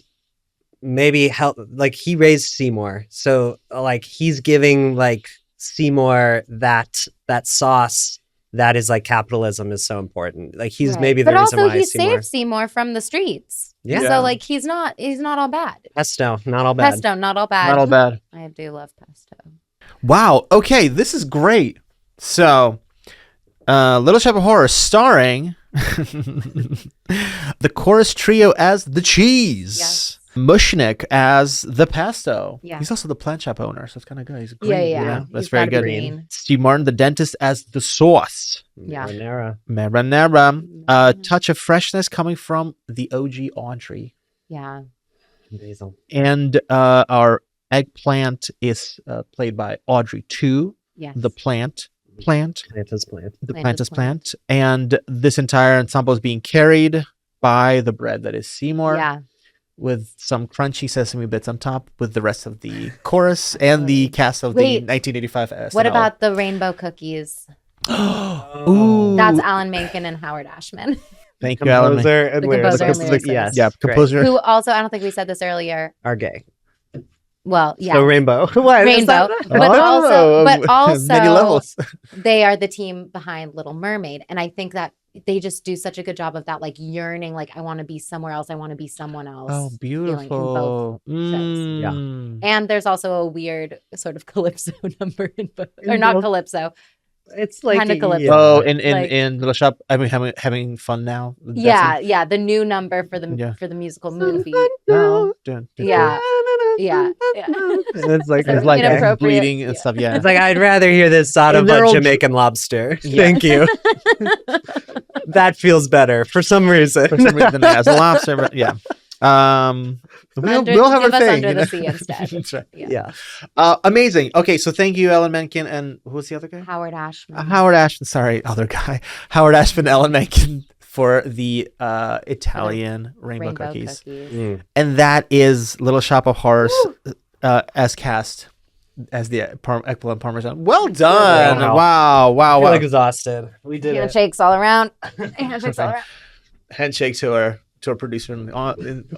maybe help like he raised Seymour. So like he's giving like Seymour that sauce that is like capitalism is so important. Like he's Right. maybe the but reason also why he Seymour saved Seymour from the streets. Yeah. So like he's not all bad. pesto, not all bad. Pesto, not all bad. Not all bad. I do love pesto. Wow. Okay, this is great. So, Little Shop of Horrors starring the chorus trio as the cheese. Yes. Mushnik as the pesto. Yeah. He's also the plant shop owner, so it's kind of good. He's green. Yeah, you yeah. know? That's He's very gotta good. be green. Steve Martin, the dentist, as the sauce. Yeah. Marinara. Marinara. A touch of freshness coming from the OG Audrey. Yeah. Basil. And our eggplant is played by Audrey 2, Yes. the plant. Plant is plant. The Plant plant is is plant. And this entire ensemble is being carried by the bread that is Seymour, Yeah. with some crunchy sesame bits on top, with the rest of the chorus and the cast of the Wait. 1985 SNL. What about the rainbow cookies? Ooh. That's Alan Menken and Howard Ashman. Thank you, Alan. Composer and The lyrics. composer and lyricist. Yes. Yeah, great. composer. Who also, I don't think we said this earlier. Are gay. Well, yeah. So rainbow. What? Is Rainbow. that- But also many levels. they are the team behind Little Mermaid. And I think that they just do such a good job of that, like yearning, like I want to be somewhere else. I want to be someone else. Oh, beautiful. shows. Yeah. And there's also a weird sort of calypso number in both, or not both. calypso. It's like Kinda calypso. yeah. Oh, Like- in Little Shop, I mean, having fun now. That's Yeah, the new number for the Yeah. musical movie. No. Yeah, yeah. It's like So It's like inappropriate. bleeding and Yeah. stuff. Yeah. it's like I'd rather hear this out of And they're a all Jamaican lobster. Yeah. Thank you. That feels better for some reason. For some reason, as a lobster. But yeah. We'll have give a us thing. Under you the know? Sea instead. That's right. Yeah. Amazing. Okay, so thank you, Ellen Menken, and who was the other guy? Howard Ashman. Howard Ashman. Sorry, other guy. Howard Ashman, Ellen Menken for the Italian rainbow cookies. Mm. And that is Little Shop of Horrors as cast as the eggplant parmesan. Well done. Wow. Wow. I feel exhausted. We did it. Handshakes all around. Handshakes all around. Handshake to her. to our producer in the,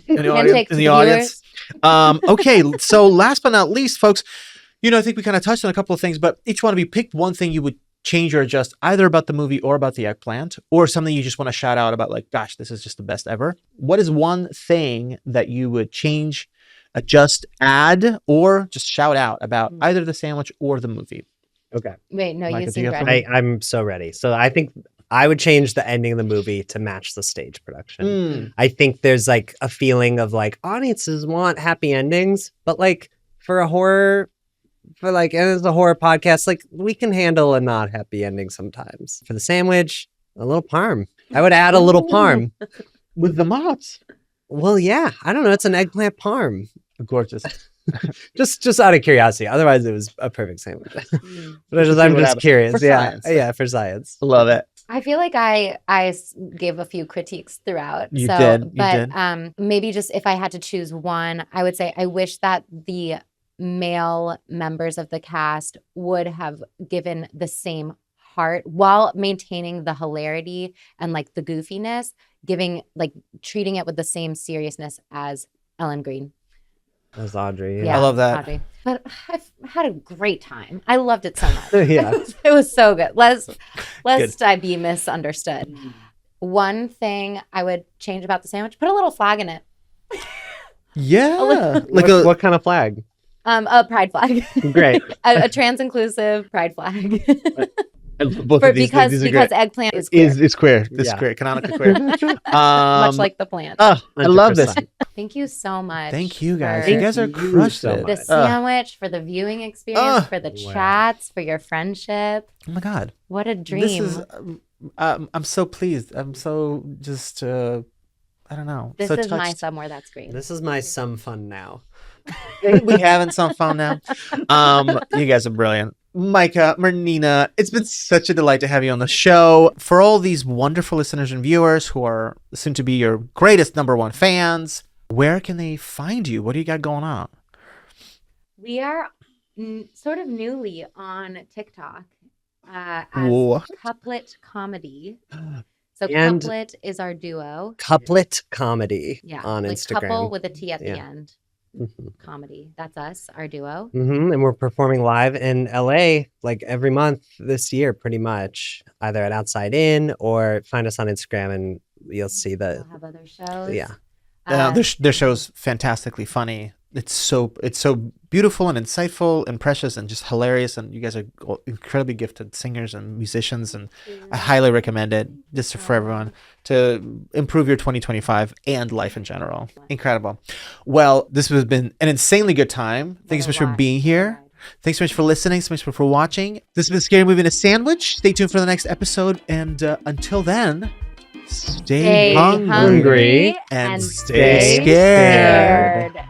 Handshake to the audience. Okay, so last but not least, folks, I think we kind of touched on a couple of things, but each one of you picked one thing you would change or adjust either about the movie or about the eggplant, or something you just want to shout out about, like, gosh, this is just the best ever. What is one thing that you would change, adjust, add, or just shout out about either the sandwich or the movie? Okay. Wait, no, Micah, you do you seem have ready. I'm so ready. So I think I would change the ending of the movie to match the stage production. I think there's like a feeling of like audiences want happy endings, but like for a horror, and as a horror podcast, like we can handle a not happy ending sometimes. For the sandwich, a little parm. I would add a little parm. With the mops. Well, yeah, I don't know. It's an eggplant parm. Gorgeous. just out of curiosity. Otherwise, it was a perfect sandwich. But I'm what just happens. curious. For science. Yeah, for science. Love it. I feel like I gave a few critiques throughout. You did. Maybe just if I had to choose one, I would say I wish that the male members of the cast would have given the same heart while maintaining the hilarity and like the goofiness, treating it with the same seriousness as Ellen Green. As Audrey. I love that. Audrey. But I've had a great time. I loved it so much. Yeah. It was so good. Lest I be misunderstood. One thing I would change about the sandwich, put a little flag in it. Yeah. What kind of flag? A pride flag. Great. a trans-inclusive pride flag. Both of these because eggplant is queer. Is queer. This is Yeah. queer. Canonically queer. Much like the plant. I love this. 100%. Thank you so much. Thank you guys. for You guys are Thank you crushed so it. the sandwich, for the viewing experience, for the Wow. chats, for your friendship. Oh my God. What a dream. This is, I'm so pleased. I'm so just, I don't know. This so is my touched. somewhere that's green. This is my some fun now. We having some fun now. You guys are brilliant. Micah, Marnina, it's been such a delight to have you on the show. For all these wonderful listeners and viewers who are soon to be your greatest #1 fans, where can they find you? What do you got going on? We are sort of newly on TikTok as What? Couplet Comedy. So And- Couplet is our duo. Couplet comedy Yeah. on like Instagram. Couple with a T at the Yeah. end. Mhm. Comedy. That's us, our duo. And we're performing live in LA like every month this year, pretty much, either at Outside In or find us on Instagram and you'll see We'll the have other shows. yeah. Their show's fantastically funny. It's so beautiful and insightful and precious and just hilarious. And you guys are incredibly gifted singers and musicians. And I highly recommend it just for everyone to improve your 2025 and life in general. Incredible. Well, this has been an insanely good time. Thank you so much for being here. Thanks so much for listening. So much for watching. This has been Scary Movie and a Sandwich. Stay tuned for the next episode. And until then, stay hungry hungry and and stay stay scared. scared.